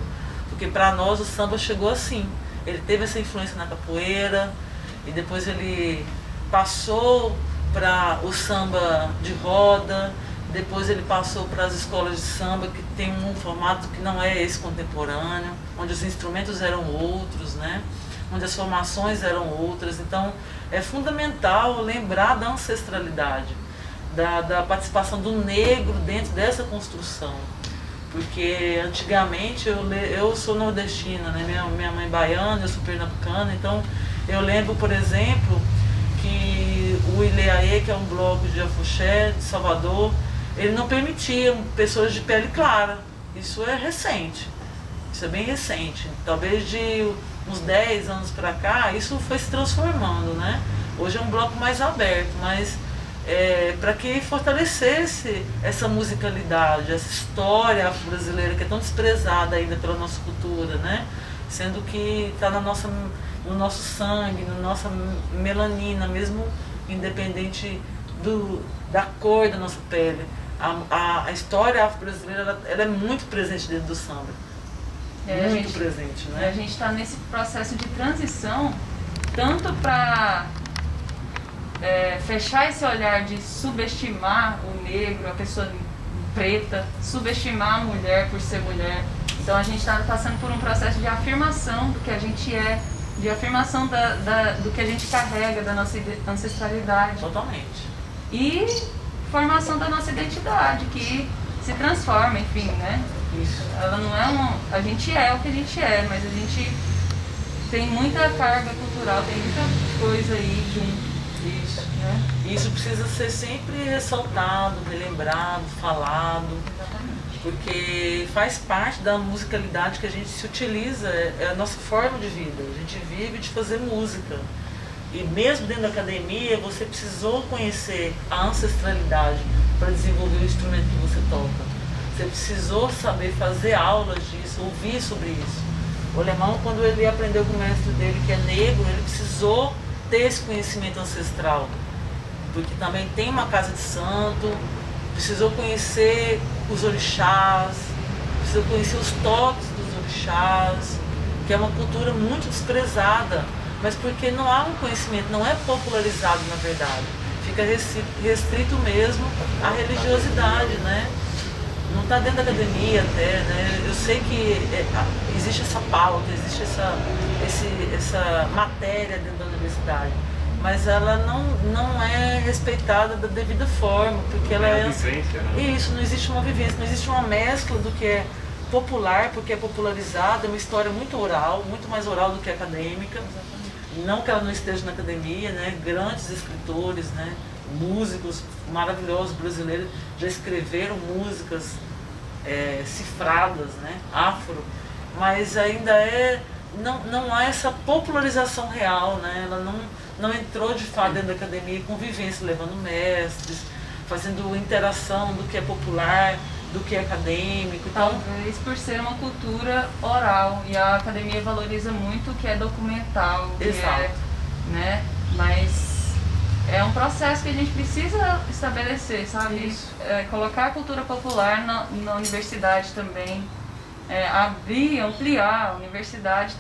Porque para nós o samba chegou assim. Ele teve essa influência na capoeira, e depois ele passou para o samba de roda, depois ele passou para as escolas de samba, que tem um formato que não é esse contemporâneo, onde os instrumentos eram outros, né? Onde as formações eram outras. Então é fundamental lembrar da ancestralidade, da participação do negro dentro dessa construção. Porque antigamente, eu sou nordestina, né? Minha mãe é baiana, eu sou pernambucana, então eu lembro, por exemplo, que o Ileaê, que é um bloco de afuxé de Salvador, ele não permitia pessoas de pele clara. Isso é recente, isso é bem recente. Talvez de uns 10 anos para cá, isso foi se transformando, né? Hoje é um bloco mais aberto, mas para que fortalecesse essa musicalidade, essa história afro-brasileira que é tão desprezada ainda pela nossa cultura, né? Sendo que está no nosso sangue, na nossa melanina, mesmo independente da cor da nossa pele. A história afro-brasileira ela é muito presente dentro do samba. Muito presente, né? A gente está nesse processo de transição, tanto para fechar esse olhar de subestimar o negro, a pessoa preta, subestimar a mulher por ser mulher. Então a gente está passando por um processo de afirmação do que a gente é, de afirmação do que a gente carrega, da nossa ancestralidade. Totalmente. E formação da nossa identidade, que se transforma, enfim, né? Isso. Ela não é a gente é o que a gente é, mas a gente tem muita carga cultural, tem muita coisa aí junto. Isso, né? Isso precisa ser sempre ressaltado, relembrado, falado. Exatamente. Porque faz parte da musicalidade que a gente se utiliza, é a nossa forma de vida. A gente vive de fazer música. E mesmo dentro da academia, você precisou conhecer a ancestralidade para desenvolver o instrumento que você toca. Você precisou saber fazer aulas disso, ouvir sobre isso. O alemão, quando ele aprendeu com o mestre dele, que é negro, ele precisou ter esse conhecimento ancestral. Porque também tem uma casa de santo, precisou conhecer os orixás, precisou conhecer os toques dos orixás, que é uma cultura muito desprezada, mas porque não há um conhecimento, não é popularizado na verdade. Fica restrito mesmo à religiosidade, né? Não está dentro da academia até, né? Eu sei que existe essa pauta, existe essa matéria dentro da universidade, mas ela não é respeitada da devida forma, porque ela é... vivência, né? Isso, não existe uma vivência, não existe uma mescla do que é popular, porque é popularizado, é uma história muito oral, muito mais oral do que acadêmica. Exatamente. Não que ela não esteja na academia, né? Grandes escritores, né? Músicos maravilhosos brasileiros já escreveram músicas cifradas, né? Afro, mas ainda não há essa popularização real, né? Ela não entrou de fato dentro da academia, convivência, levando mestres, fazendo interação do que é popular, do que é acadêmico. Então, talvez por ser uma cultura oral, e a academia valoriza muito o que é documental, que exato. Né? Mas é um processo que a gente precisa estabelecer, sabe? Colocar a cultura popular na universidade também, abrir, ampliar. A universidade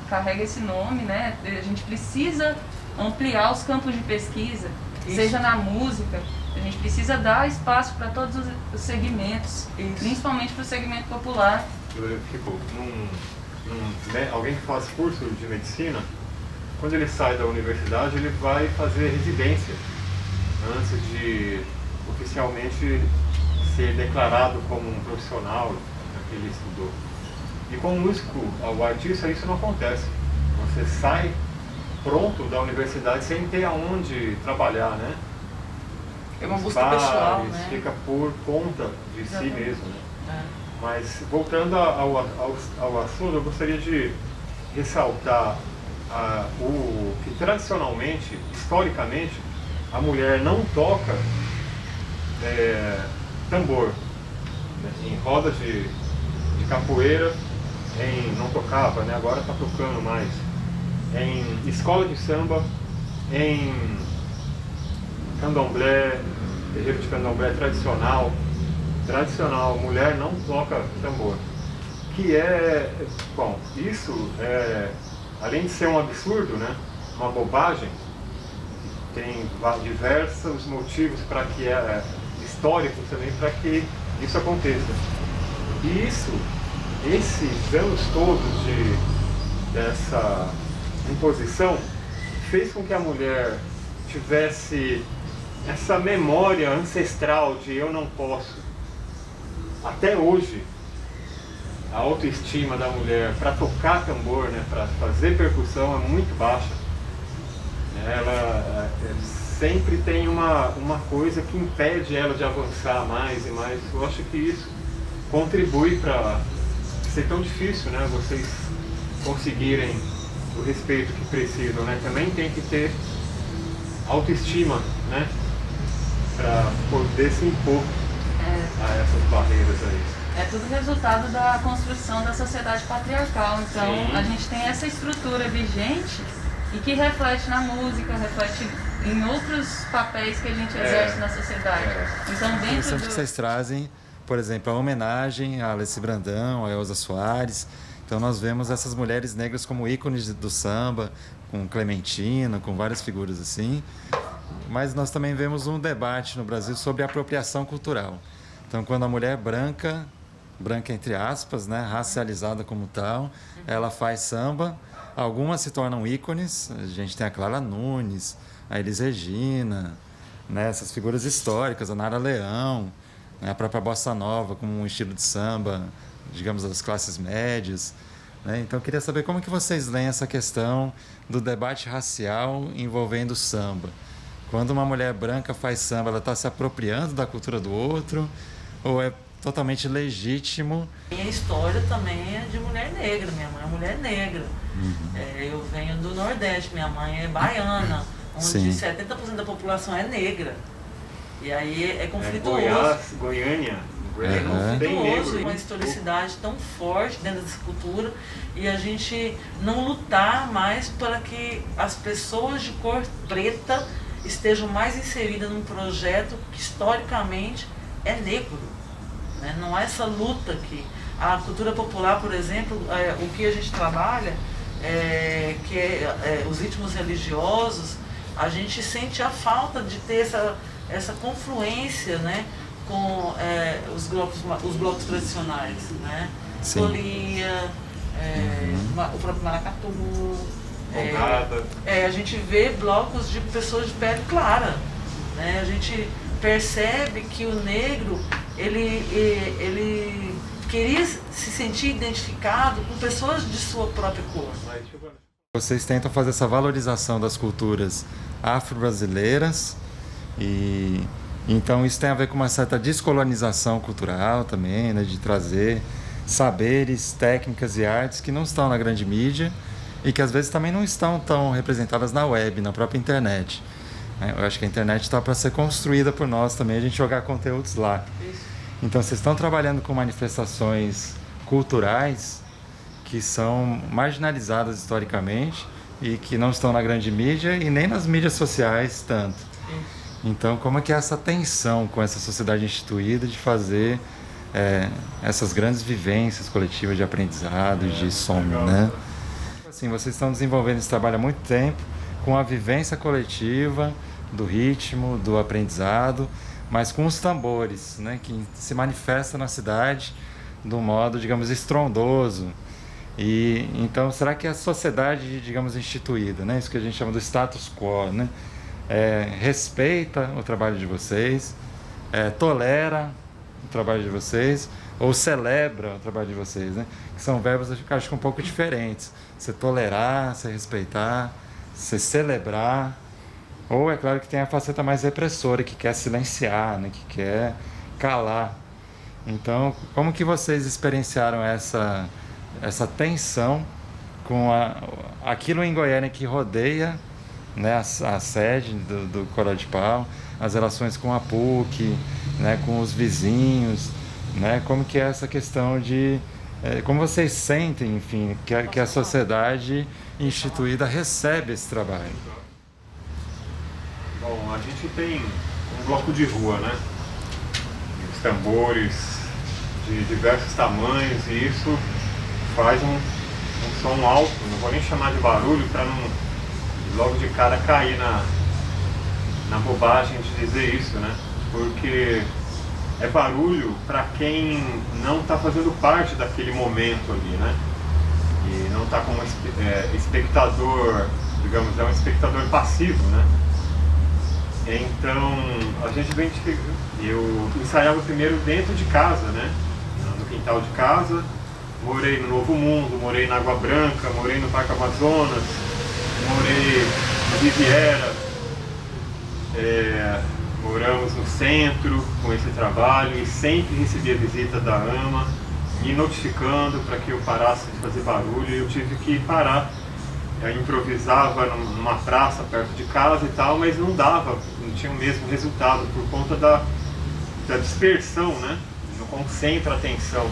carrega esse nome, né? A gente precisa ampliar os campos de pesquisa, seja na música. A gente precisa dar espaço para todos os segmentos, principalmente para o segmento popular. Tipo, alguém que faz curso de medicina, quando ele sai da universidade, ele vai fazer residência antes de oficialmente ser declarado como um profissional que ele estudou. E com o músico, o artista, isso não acontece. Você sai pronto da universidade sem ter aonde trabalhar, né? É uma busca pessoal, né? Fica por conta de si mesmo, né? Mas voltando ao assunto, eu gostaria de ressaltar que tradicionalmente, historicamente, a mulher não toca tambor, né? Em rodas de capoeira, não tocava, né? Agora está tocando mais. Em escola de samba, em candomblé, terreiro de candomblé tradicional, mulher não toca tambor. Bom, isso além de ser um absurdo, né, uma bobagem, tem diversos motivos para que históricos também para que isso aconteça. E esses anos todos dessa imposição fez com que a mulher tivesse essa memória ancestral de eu não posso. Até hoje, a autoestima da mulher para tocar tambor, né, para fazer percussão é muito baixa. Ela sempre tem uma coisa que impede ela de avançar mais e mais. Eu acho que isso contribui para ser tão difícil, né, vocês conseguirem o respeito que precisam, né? Também tem que ter autoestima, né, para poder se impor a essas barreiras aí. É tudo resultado da construção da sociedade patriarcal. Então, sim, a gente tem essa estrutura vigente e que reflete na música, reflete em outros papéis que a gente exerce na sociedade. Então, dentro interessante que vocês trazem, por exemplo, a homenagem a Alessi Brandão, a Elza Soares. Então, nós vemos essas mulheres negras como ícones do samba, com Clementina, com várias figuras assim. Mas nós também vemos um debate no Brasil sobre apropriação cultural. Então, quando a mulher branca entre aspas, né, racializada como tal, ela faz samba, algumas se tornam ícones. A gente tem a Clara Nunes, a Elis Regina, né, essas figuras históricas, a Nara Leão, né, a própria Bossa Nova como um estilo de samba, digamos, das classes médias. Né? Então, eu queria saber como que vocês leem essa questão do debate racial envolvendo o samba. Quando uma mulher branca faz samba, ela está se apropriando da cultura do outro ou é totalmente legítimo? Minha história também é de mulher negra, minha mãe é mulher negra. Eu venho do Nordeste, minha mãe é baiana, onde Sim. 70% da população é negra. E aí é conflituoso. Goiânia. É conflituoso, negro, uma historicidade tão forte dentro dessa cultura, e a gente não lutar mais para que as pessoas de cor preta estejam mais inseridas num projeto que historicamente é negro. Né? Não há essa luta aqui. A cultura popular, por exemplo, o que a gente trabalha, que é os ritmos religiosos, a gente sente a falta de ter essa confluência, né, com os blocos tradicionais, né? Folia, o próprio maracatu. A gente vê blocos de pessoas de pele clara, né? A gente percebe que o negro ele queria se sentir identificado com pessoas de sua própria cor. Vocês tentam fazer essa valorização das culturas afro-brasileiras e então isso tem a ver com uma certa descolonização cultural também, né, de trazer saberes, técnicas e artes que não estão na grande mídia e que às vezes também não estão tão representadas na web, na própria internet. Eu acho que a internet está para ser construída por nós também, a gente jogar conteúdos lá. Então vocês estão trabalhando com manifestações culturais que são marginalizadas historicamente e que não estão na grande mídia e nem nas mídias sociais tanto. Então, como é que é essa tensão com essa sociedade instituída de fazer essas grandes vivências coletivas de aprendizado, de som, né? Assim, vocês estão desenvolvendo esse trabalho há muito tempo com a vivência coletiva do ritmo, do aprendizado, mas com os tambores, né, que se manifesta na cidade de um modo, digamos, estrondoso. E então, será que a sociedade, digamos, instituída, né, isso que a gente chama do status quo, né, respeita o trabalho de vocês, tolera o trabalho de vocês ou celebra o trabalho de vocês, né? Que são verbos, acho que um pouco diferentes. Você tolerar, você respeitar, você celebrar. Ou é claro que tem a faceta mais repressora, que quer silenciar, né? Que quer calar. Então, como que vocês experienciaram essa tensão com aquilo em Goiânia que rodeia, né, a sede do Coral de Pau, as relações com a PUC, né, com os vizinhos, né, como que é essa questão de... como vocês sentem, enfim, que a sociedade instituída recebe esse trabalho? Bom, a gente tem um bloco de rua, né? Os tambores de diversos tamanhos e isso faz um som alto, não vou nem chamar de barulho para não logo de cara cair na bobagem de dizer isso, né? Porque é barulho para quem não está fazendo parte daquele momento ali, né? E não está como espectador, digamos, é um espectador passivo, né? Então, a gente eu ensaiava primeiro dentro de casa, né? No quintal de casa, morei no Novo Mundo, morei na Água Branca, morei no Parque Amazonas, morei na Riviera, moramos no centro com esse trabalho e sempre recebia visita da AMA, me notificando para que eu parasse de fazer barulho e eu tive que parar. Eu improvisava numa praça perto de casa e tal, mas não dava, não tinha o mesmo resultado por conta da dispersão, né? Não concentra a atenção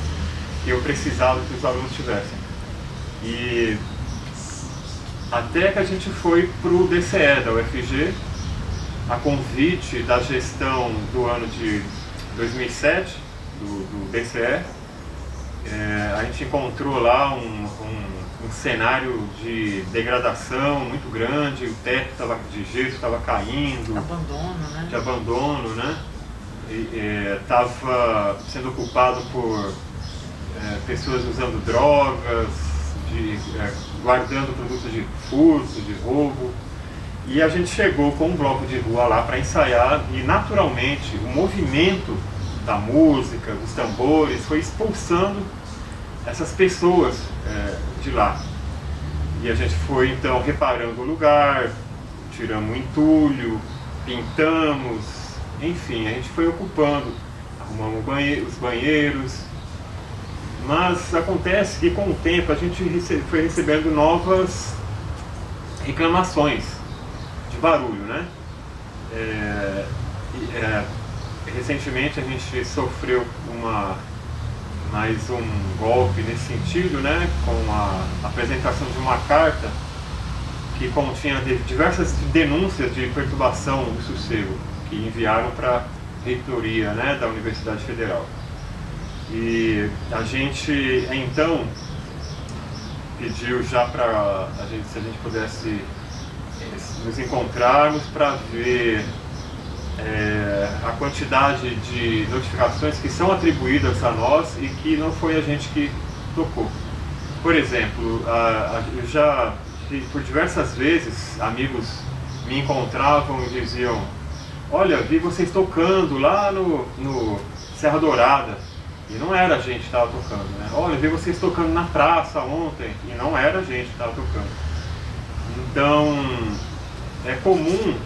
que eu precisava que os alunos tivessem. E até que a gente foi para o DCE da UFG, a convite da gestão do ano de 2007, do DCE, a gente encontrou lá um cenário de degradação muito grande, o teto de gesso estava caindo, de abandono, né? Estava sendo ocupado por pessoas usando drogas, guardando produtos de furto, de roubo. E a gente chegou com um bloco de rua lá para ensaiar e naturalmente o movimento da música, dos tambores, foi expulsando essas pessoas de lá. E a gente foi então reparando o lugar, tiramos o entulho, pintamos, enfim, a gente foi ocupando, arrumamos os banheiros. Mas acontece que com o tempo a gente foi recebendo novas reclamações de barulho, né? Recentemente a gente sofreu mais um golpe nesse sentido, né? Com a apresentação de uma carta que continha diversas denúncias de perturbação do sossego que enviaram para a reitoria, né, da Universidade Federal. E a gente então pediu já para se a gente pudesse nos encontrarmos para ver a quantidade de notificações que são atribuídas a nós e que não foi a gente que tocou. Por exemplo, eu já por diversas vezes amigos me encontravam e diziam: olha, vi vocês tocando lá no Serra Dourada. E não era a gente que estava tocando, né? Olha, vi vocês tocando na praça ontem. E não era a gente que estava tocando. Então, é comum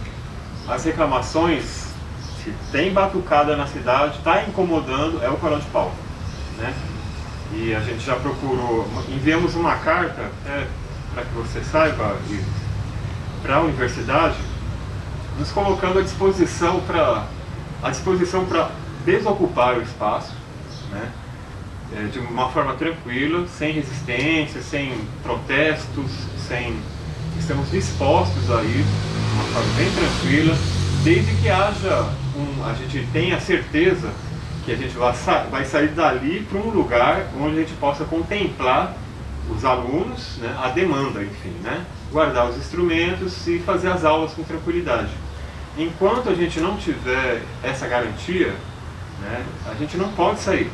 as reclamações, se tem batucada na cidade, está incomodando, é o coral de pau, né? E a gente já procurou, enviamos uma carta, para que você saiba, para a universidade, nos colocando à disposição para desocupar o espaço, né? De uma forma tranquila, sem resistência, sem protestos, estamos dispostos a ir de uma forma bem tranquila, desde que a gente tenha certeza que a gente vai sair dali para um lugar onde a gente possa contemplar os alunos, né, a demanda, enfim, né, guardar os instrumentos e fazer as aulas com tranquilidade. Enquanto a gente não tiver essa garantia, né, a gente não pode sair.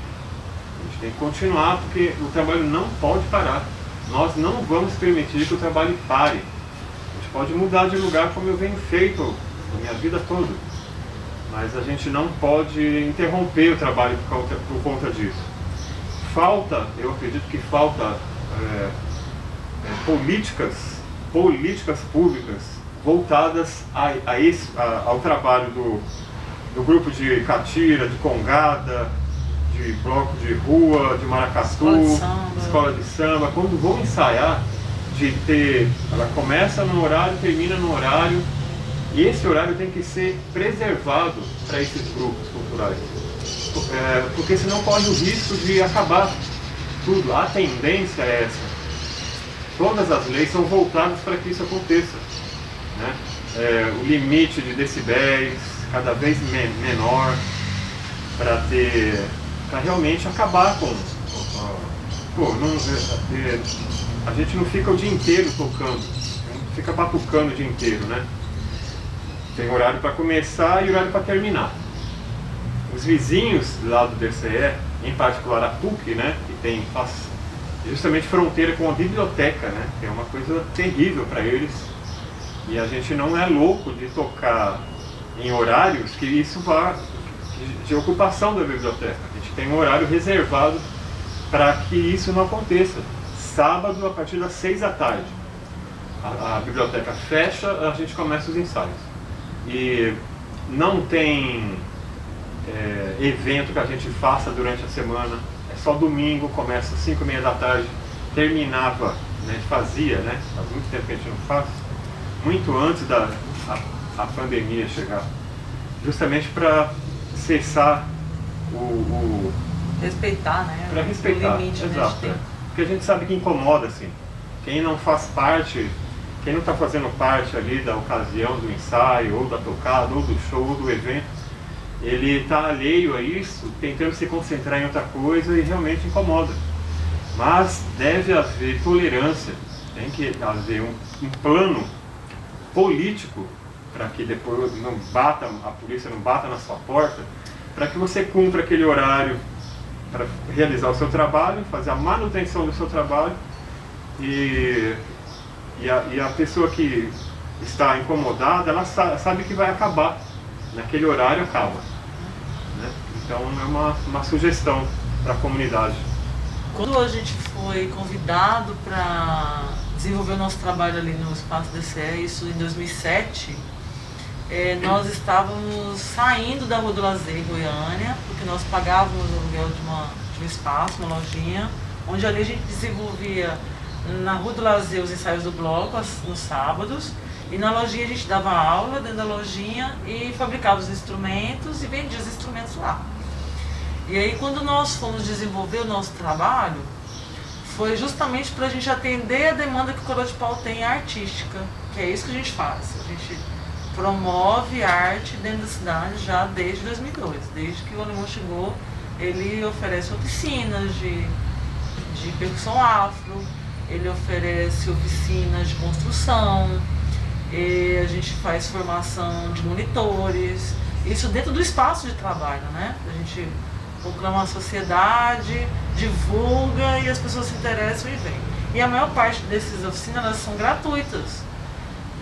A gente tem que continuar, porque o trabalho não pode parar. Nós não vamos permitir que o trabalho pare. A gente pode mudar de lugar como eu venho feito a minha vida toda, mas a gente não pode interromper o trabalho por conta disso. Eu acredito que falta políticas públicas voltadas ao trabalho do grupo de catira, de congada, de bloco de rua, de maracatu, escola de samba. Quando vão ensaiar, ela começa no horário, termina no horário, e esse horário tem que ser preservado para esses grupos culturais, porque senão corre o risco de acabar tudo. A tendência é essa. Todas as leis são voltadas para que isso aconteça, né? O limite de decibéis cada vez menor, para realmente acabar com... a gente não fica o dia inteiro tocando, não fica batucando o dia inteiro, né? Tem horário para começar e horário para terminar. Os vizinhos lá do DCE, em particular a PUC, né, que faz justamente fronteira com a biblioteca, né, que é uma coisa terrível para eles. E a gente não é louco de tocar em horários que isso vá de ocupação da biblioteca. A gente tem um horário reservado para que isso não aconteça. Sábado, a partir das 6 da tarde. A biblioteca fecha, a gente começa os ensaios. E não tem evento que a gente faça durante a semana. É só domingo, começa às 5h30 da tarde, terminava, né, fazia, né? Faz muito tempo que a gente não faz. Muito antes da pandemia chegar. Justamente para cessar respeitar, né? Para respeitar, o limite, exato. Né, porque a gente sabe que incomoda, assim. Quem não faz parte, quem não está fazendo parte ali da ocasião do ensaio, ou da tocada, ou do show, ou do evento, ele está alheio a isso, tentando se concentrar em outra coisa e realmente incomoda. Mas deve haver tolerância, tem que haver um plano político para que depois a polícia não bata na sua porta, para que você cumpra aquele horário para realizar o seu trabalho, fazer a manutenção do seu trabalho, e a pessoa que está incomodada, ela sabe que vai acabar, naquele horário acaba, né? Então é uma sugestão para a comunidade. Quando a gente foi convidado para desenvolver o nosso trabalho ali no Espaço DCE, isso em 2007, nós estávamos saindo da Rua do Lazer, em Goiânia, porque nós pagávamos o aluguel de um espaço, uma lojinha, onde ali a gente desenvolvia na Rua do Lazer os ensaios do bloco nos sábados, e na lojinha a gente dava aula dentro da lojinha e fabricava os instrumentos e vendia os instrumentos lá. E aí quando nós fomos desenvolver o nosso trabalho, foi justamente para a gente atender a demanda que o Coral de Pau tem artística, que é isso que a gente faz. A gente promove arte dentro da cidade já desde 2002, desde que o Alemão chegou. Ele oferece oficinas de percussão afro, ele oferece oficinas de construção, e a gente faz formação de monitores, isso dentro do espaço de trabalho, né? A gente proclama a sociedade, divulga e as pessoas se interessam e vêm. E a maior parte dessas oficinas, elas são gratuitas.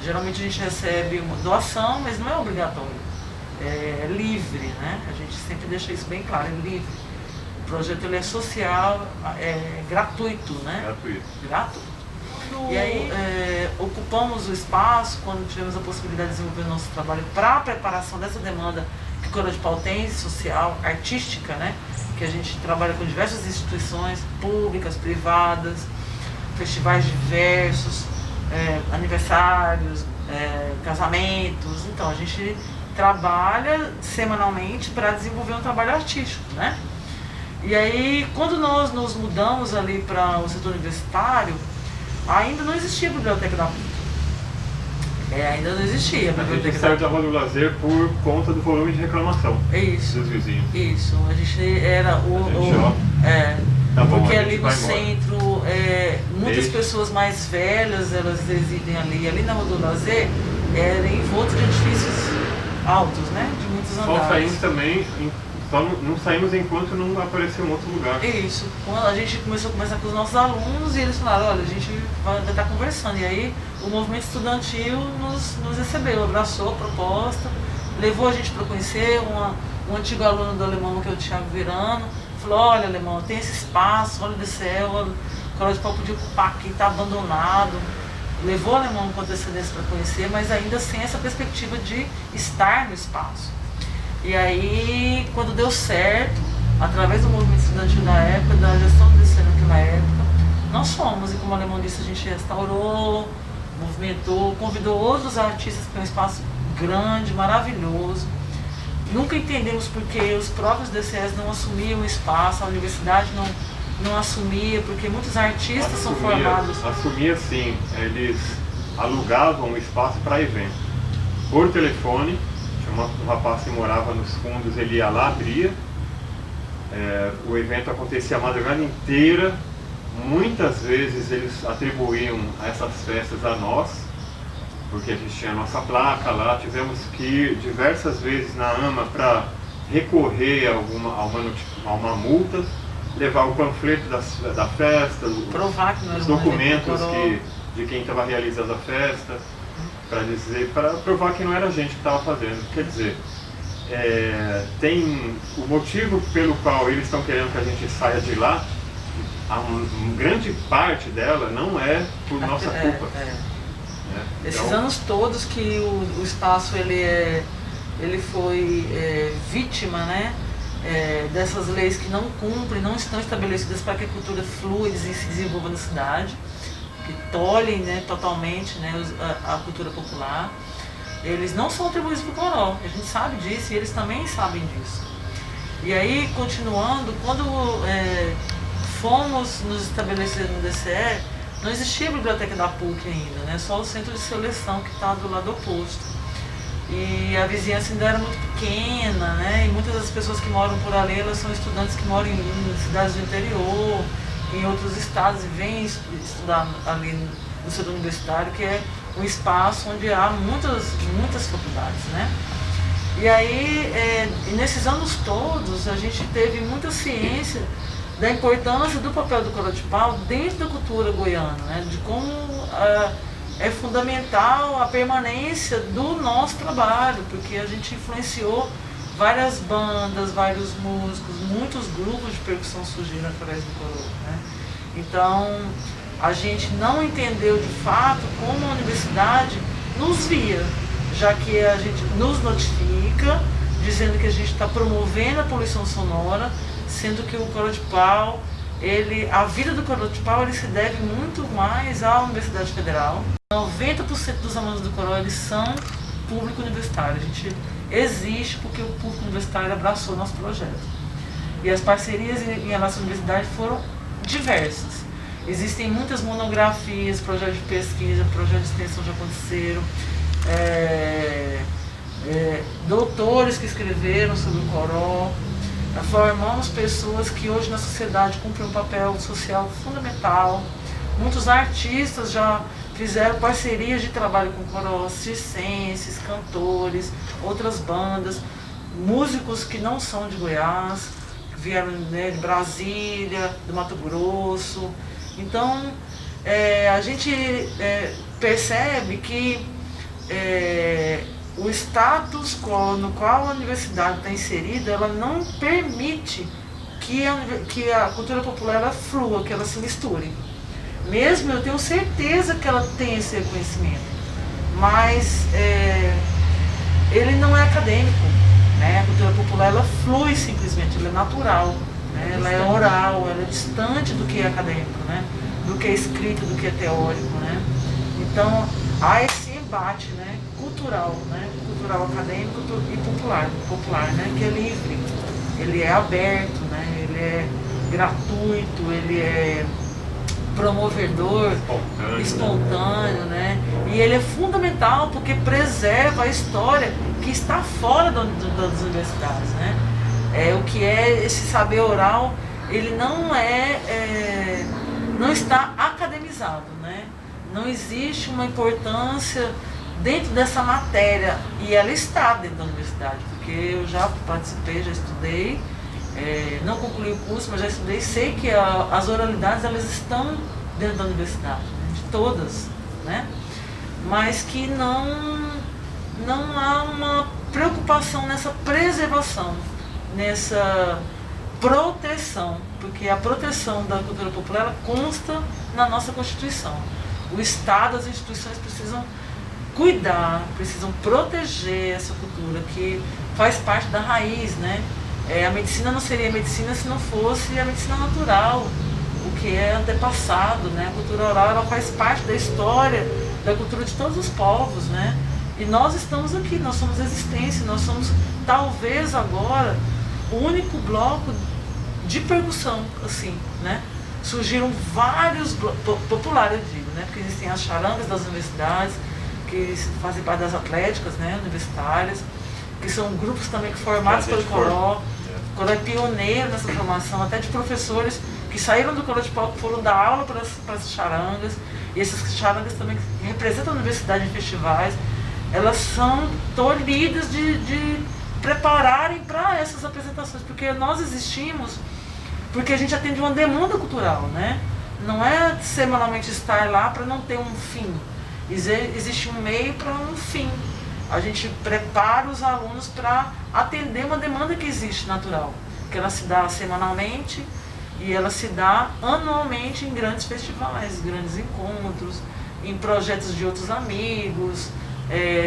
Geralmente a gente recebe uma doação, mas não é obrigatório. É livre, né? A gente sempre deixa isso bem claro, é livre. O projeto ele é social, é gratuito, né? Gratuito. Gratuito. E aí ocupamos o espaço quando tivemos a possibilidade de desenvolver o nosso trabalho para a preparação dessa demanda que o Coroa de Pau tem, social, artística, né? Que a gente trabalha com diversas instituições públicas, privadas, festivais diversos, aniversários, casamentos. Então a gente trabalha semanalmente para desenvolver um trabalho artístico, né? E aí, quando nós nos mudamos ali para o setor universitário, ainda não existia a biblioteca da PUC. Ainda não existia a biblioteca. A gente saiu da Rua do Lazer por conta do volume de reclamação dos vizinhos. Isso, a gente era Tá bom, porque ali no vai centro, muitas pessoas mais velhas, elas residem ali. Ali na Rua do Lazer, era envolto de edifícios altos, né? De muitos andares. Só saímos também, só não saímos enquanto não apareceu um outro lugar. Isso. Quando a gente começou a conversar com os nossos alunos e eles falaram, olha, a gente vai estar conversando. E aí o movimento estudantil nos recebeu, abraçou a proposta, levou a gente para conhecer um antigo aluno do Alemão, que é o Thiago Virano, falou, olha, Alemão, tem esse espaço, olha do céu, o Coroa de Pau podia ocupar aqui, está abandonado. Levou o Alemão com antecedência para conhecer, mas ainda sem essa perspectiva de estar no espaço. E aí, quando deu certo, através do movimento estudantil da época, da gestão do DCE naquela época, nós fomos, e como o Alemão disse, a gente restaurou, movimentou, convidou outros artistas para um espaço grande, maravilhoso. Nunca entendemos porque os próprios DCEs não assumiam o espaço, a universidade não assumia, porque muitos artistas são formados. Assumia sim, eles alugavam o espaço para evento. Por telefone, tinha um rapaz que morava nos fundos, ele ia lá, abria, o evento acontecia a madrugada inteira, muitas vezes eles atribuíam essas festas a nós, porque a gente tinha a nossa placa lá, tivemos que ir diversas vezes na AMA para recorrer a uma multa, levar o panfleto da festa, os documentos de quem estava realizando a festa, para provar que não era a gente que estava fazendo. Quer dizer, tem o motivo pelo qual eles estão querendo que a gente saia de lá, uma grande parte dela não é por nossa culpa. Esses anos todos que o espaço ele foi vítima, né? Dessas leis que não cumprem, não estão estabelecidas para que a cultura flua e se desenvolva na cidade, que tolhem, né, totalmente, né, a cultura popular. Eles não são atribuídos para o Coroa, a gente sabe disso e eles também sabem disso. E aí, continuando, quando fomos nos estabelecer no DCE, não existia a biblioteca da PUC ainda, né, só o centro de seleção que está do lado oposto. E a vizinhança ainda era muito pequena, né? E muitas das pessoas que moram por ali, elas são estudantes que moram em cidades do interior, em outros estados, e vêm estudar ali no setor universitário, que é um espaço onde há muitas faculdades, né? E aí, nesses anos todos, a gente teve muita ciência da importância do papel do Coroa de Pau dentro da cultura goiana, né? De como é fundamental a permanência do nosso trabalho, porque a gente influenciou várias bandas, vários músicos, muitos grupos de percussão surgiram através do Coroa, né? Então, a gente não entendeu de fato como a universidade nos via, já que a gente nos notifica, dizendo que a gente está promovendo a poluição sonora, sendo que o Coroa de Pau, a vida do Coroa de Pau, ele se deve muito mais à Universidade Federal. 90% dos alunos do Coroa, eles são público universitário. A gente existe porque o público universitário abraçou o nosso projeto. E as parcerias em relação à universidade foram diversas. Existem muitas monografias, projetos de pesquisa, projetos de extensão já aconteceram, doutores que escreveram sobre o Coroa. Formamos pessoas que hoje na sociedade cumprem um papel social fundamental. Muitos artistas já fizeram parcerias de trabalho com o Coroa, circenses, cantores, outras bandas, músicos que não são de Goiás, que vieram, né, de Brasília, do Mato Grosso. Então, a gente percebe que o status quo no qual a universidade está inserida, ela não permite que a cultura popular ela flua, que ela se misture. Mesmo eu tenho certeza que ela tem esse reconhecimento, mas ele não é acadêmico, né? A cultura popular ela flui simplesmente, ela é natural, né? Ela é oral, ela é distante do que é acadêmico, né? Do que é escrito, do que é teórico, né? Então há esse embate, né? Cultural, né? Cultural acadêmico e popular, né? Que é livre, ele é aberto, né? Ele é gratuito, ele é promovedor, espontâneo, né? E ele é fundamental porque preserva a história que está fora das universidades, né? O que é esse saber oral, ele não está academizado, né? Não existe uma importância dentro dessa matéria, e ela está dentro da universidade, porque eu já participei, já estudei, não concluí o curso, mas já estudei, sei que as oralidades elas estão dentro da universidade, né? De todas, né? Mas que não há uma preocupação nessa preservação, nessa proteção, porque a proteção da cultura popular ela consta na nossa Constituição. O Estado, as instituições precisam cuidar, precisam proteger essa cultura que faz parte da raiz, né? A medicina não seria medicina se não fosse a medicina natural, o que é antepassado, né? A cultura oral ela faz parte da história, da cultura de todos os povos, né? E nós estamos aqui, nós somos existência, nós somos talvez agora o único bloco de percussão, assim, né? Surgiram vários populares, eu digo, né? Porque existem as charangas das universidades, que fazem parte das atléticas, né? Universitárias, que são grupos também formados pelo Coró. O Coró é pioneiro nessa formação, até de professores que saíram do Coró de Pau, que foram dar aula para as charangas, e essas charangas também que representam a universidade em festivais, elas são tolhidas de prepararem para essas apresentações, porque nós existimos porque a gente atende uma demanda cultural, né? Não é semanalmente estar lá para não ter um fim. Existe um meio para um fim. A gente prepara os alunos para atender uma demanda que existe natural, que ela se dá semanalmente e ela se dá anualmente em grandes festivais, grandes encontros, em projetos de outros amigos,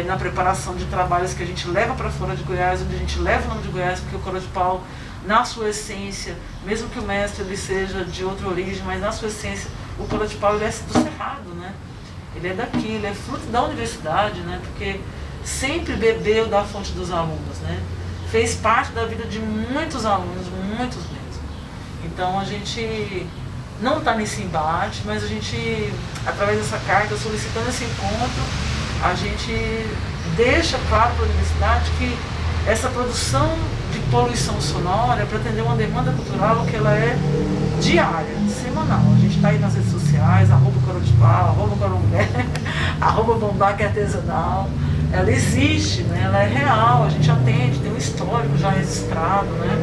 na preparação de trabalhos que a gente leva para fora de Goiás, onde a gente leva o nome de Goiás, porque o Coró de Pau, na sua essência, mesmo que o mestre ele seja de outra origem, mas na sua essência, o Coró de Pau ele é do Cerrado, né? Ele é daqui, ele é fruto da universidade, né? Porque sempre bebeu da fonte dos alunos, né? Fez parte da vida de muitos alunos, muitos mesmo. Então a gente não está nesse embate, mas a gente, através dessa carta, solicitando esse encontro, a gente deixa claro para a universidade que essa produção de poluição sonora é para atender uma demanda cultural que ela é diária, semanal. A gente está aí nas redes sociais, @Coró de Pau, @Coromulher, @Bombaque Artesanal. Ela existe, né? Ela é real, a gente atende, tem um histórico já registrado, né?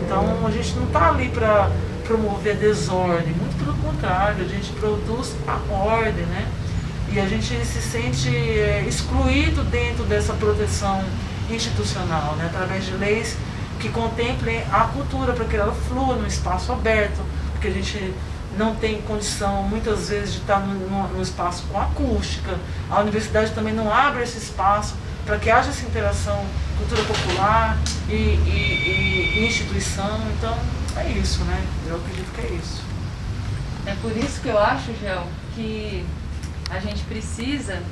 Então a gente não está ali para promover a desordem, muito pelo contrário, a gente produz a ordem, né? E a gente se sente excluído dentro dessa proteção institucional, né? Através de leis que contemplem a cultura para que ela flua no espaço aberto, porque a gente não tem condição muitas vezes de estar no espaço com acústica. A universidade também não abre esse espaço para que haja essa interação cultura popular e instituição. Então é isso, né? Eu acredito que é isso. É por isso que eu acho, Gel, que a gente precisa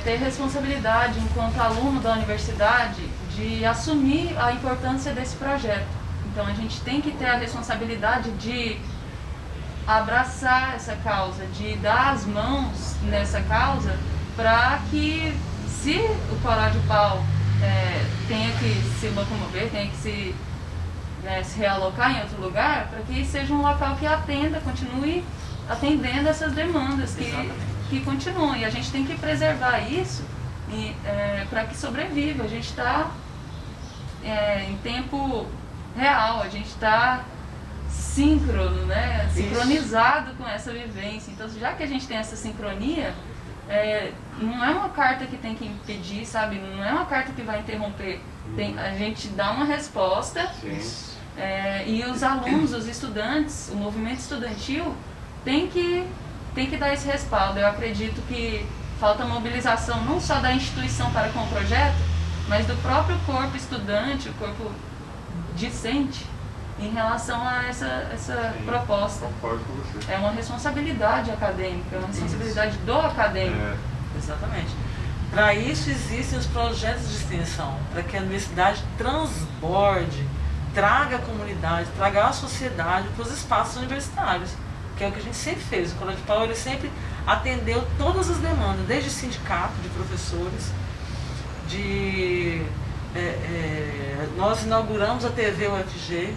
ter responsabilidade enquanto aluno da universidade de assumir a importância desse projeto. Então a gente tem que ter a responsabilidade de abraçar essa causa, de dar as mãos nessa causa, para que, se o Coró de Pau tenha que se locomover, tenha que se realocar em outro lugar, para que seja um local que atenda, continue atendendo essas demandas que continuam. E a gente tem que preservar isso para que sobreviva. A gente está em tempo real, a gente está síncrono, né? Sincronizado com essa vivência. Então, já que a gente tem essa sincronia, não é uma carta que tem que impedir, sabe? Não é uma carta que vai interromper. A gente dá uma resposta e os alunos, os estudantes, o movimento estudantil tem que dar esse respaldo. Eu acredito que falta mobilização não só da instituição para com o projeto, mas do próprio corpo estudante, o corpo discente, em relação a essa proposta. Concordo com você. É uma responsabilidade acadêmica, é uma responsabilidade do acadêmico. Exatamente. Para isso existem os projetos de extensão, para que a universidade transborde, traga a comunidade, traga a sociedade para os espaços universitários, que é o que a gente sempre fez. O Colégio Paulo ele sempre atendeu todas as demandas, desde sindicato de professores, nós inauguramos a TV UFG.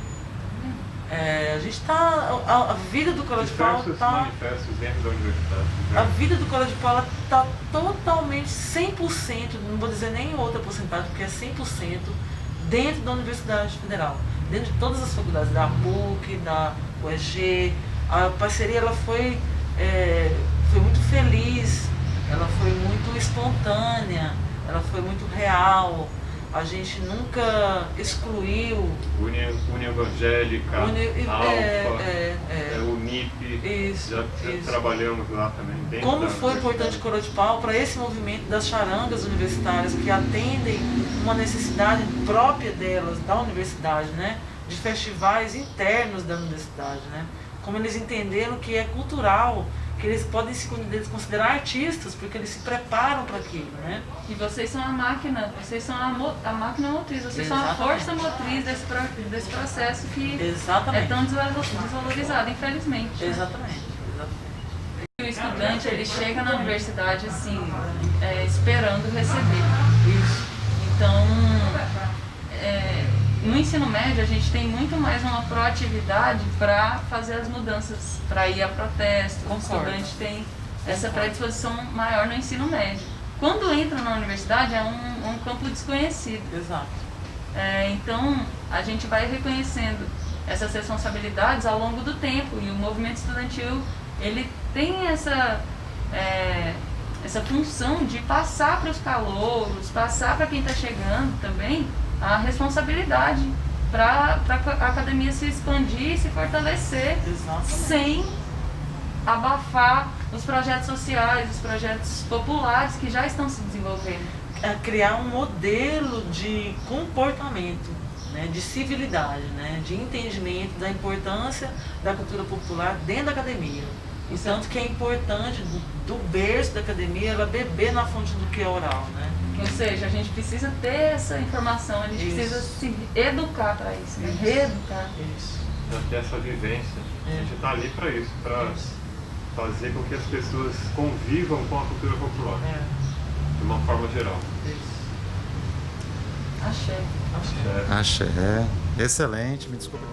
A gente está. A vida do Colégio Paulo está. Manifestos dentro da universidade. A vida do Colégio Paulo está totalmente 100%, não vou dizer nem outra porcentagem, porque é 100% dentro da Universidade Federal, dentro de todas as faculdades, da PUC, da UEG. A parceria ela foi muito feliz, ela foi muito espontânea, ela foi muito real. A gente nunca excluiu. União Evangélica, Alfa, Unip, já trabalhamos lá também. Como foi importante o Colégio Paulo para esse movimento das charangas universitárias que atendem uma necessidade própria delas, da universidade, né? De festivais internos da universidade, né? Como eles entenderam que é cultural, que eles podem se considerar artistas, porque eles se preparam para aquilo, né? E vocês são a máquina, vocês são a máquina motriz, vocês são a força motriz desse processo que é tão desvalorizado, infelizmente. Exatamente. O estudante, ele chega na universidade assim, esperando receber. Isso. Então, no ensino médio, a gente tem muito mais uma proatividade para fazer as mudanças, para ir a protesto. O estudante tem essa predisposição maior no ensino médio. Quando entra na universidade, é um campo desconhecido. Exato. Então, a gente vai reconhecendo essas responsabilidades ao longo do tempo. E o movimento estudantil, ele tem essa função de passar para os calouros, passar para quem está chegando também, a responsabilidade para a academia se expandir e se fortalecer. Exatamente. Sem abafar os projetos sociais, os projetos populares que já estão se desenvolvendo. Criar um modelo de comportamento, né, de civilidade, né, de entendimento da importância da cultura popular dentro da academia. E tanto que é importante do berço da academia ela beber na fonte do que é oral, né? Ou seja, a gente precisa ter essa informação, a gente precisa se educar para isso, né? Reeducar. Isso. Já ter essa vivência. A gente está ali para isso, para fazer com que as pessoas convivam com a cultura popular, de uma forma geral. Axé. Axé. Excelente, me desculpa.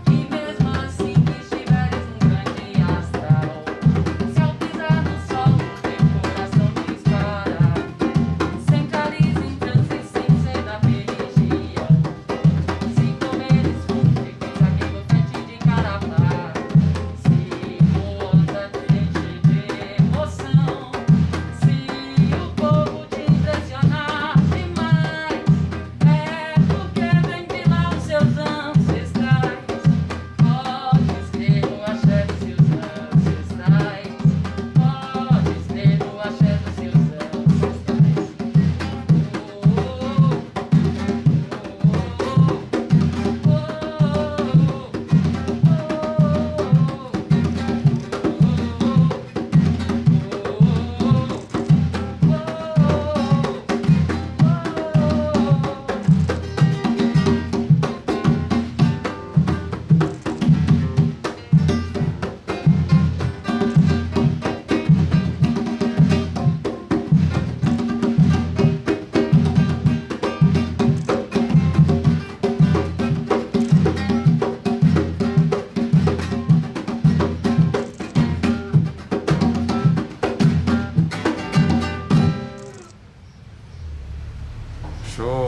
E mesmo assim que estiveres num grande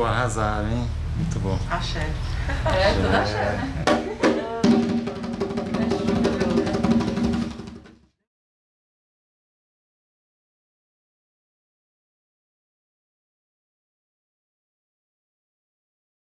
Pô, arrasaram, hein? Muito bom. Axé. É, tudo axé, né?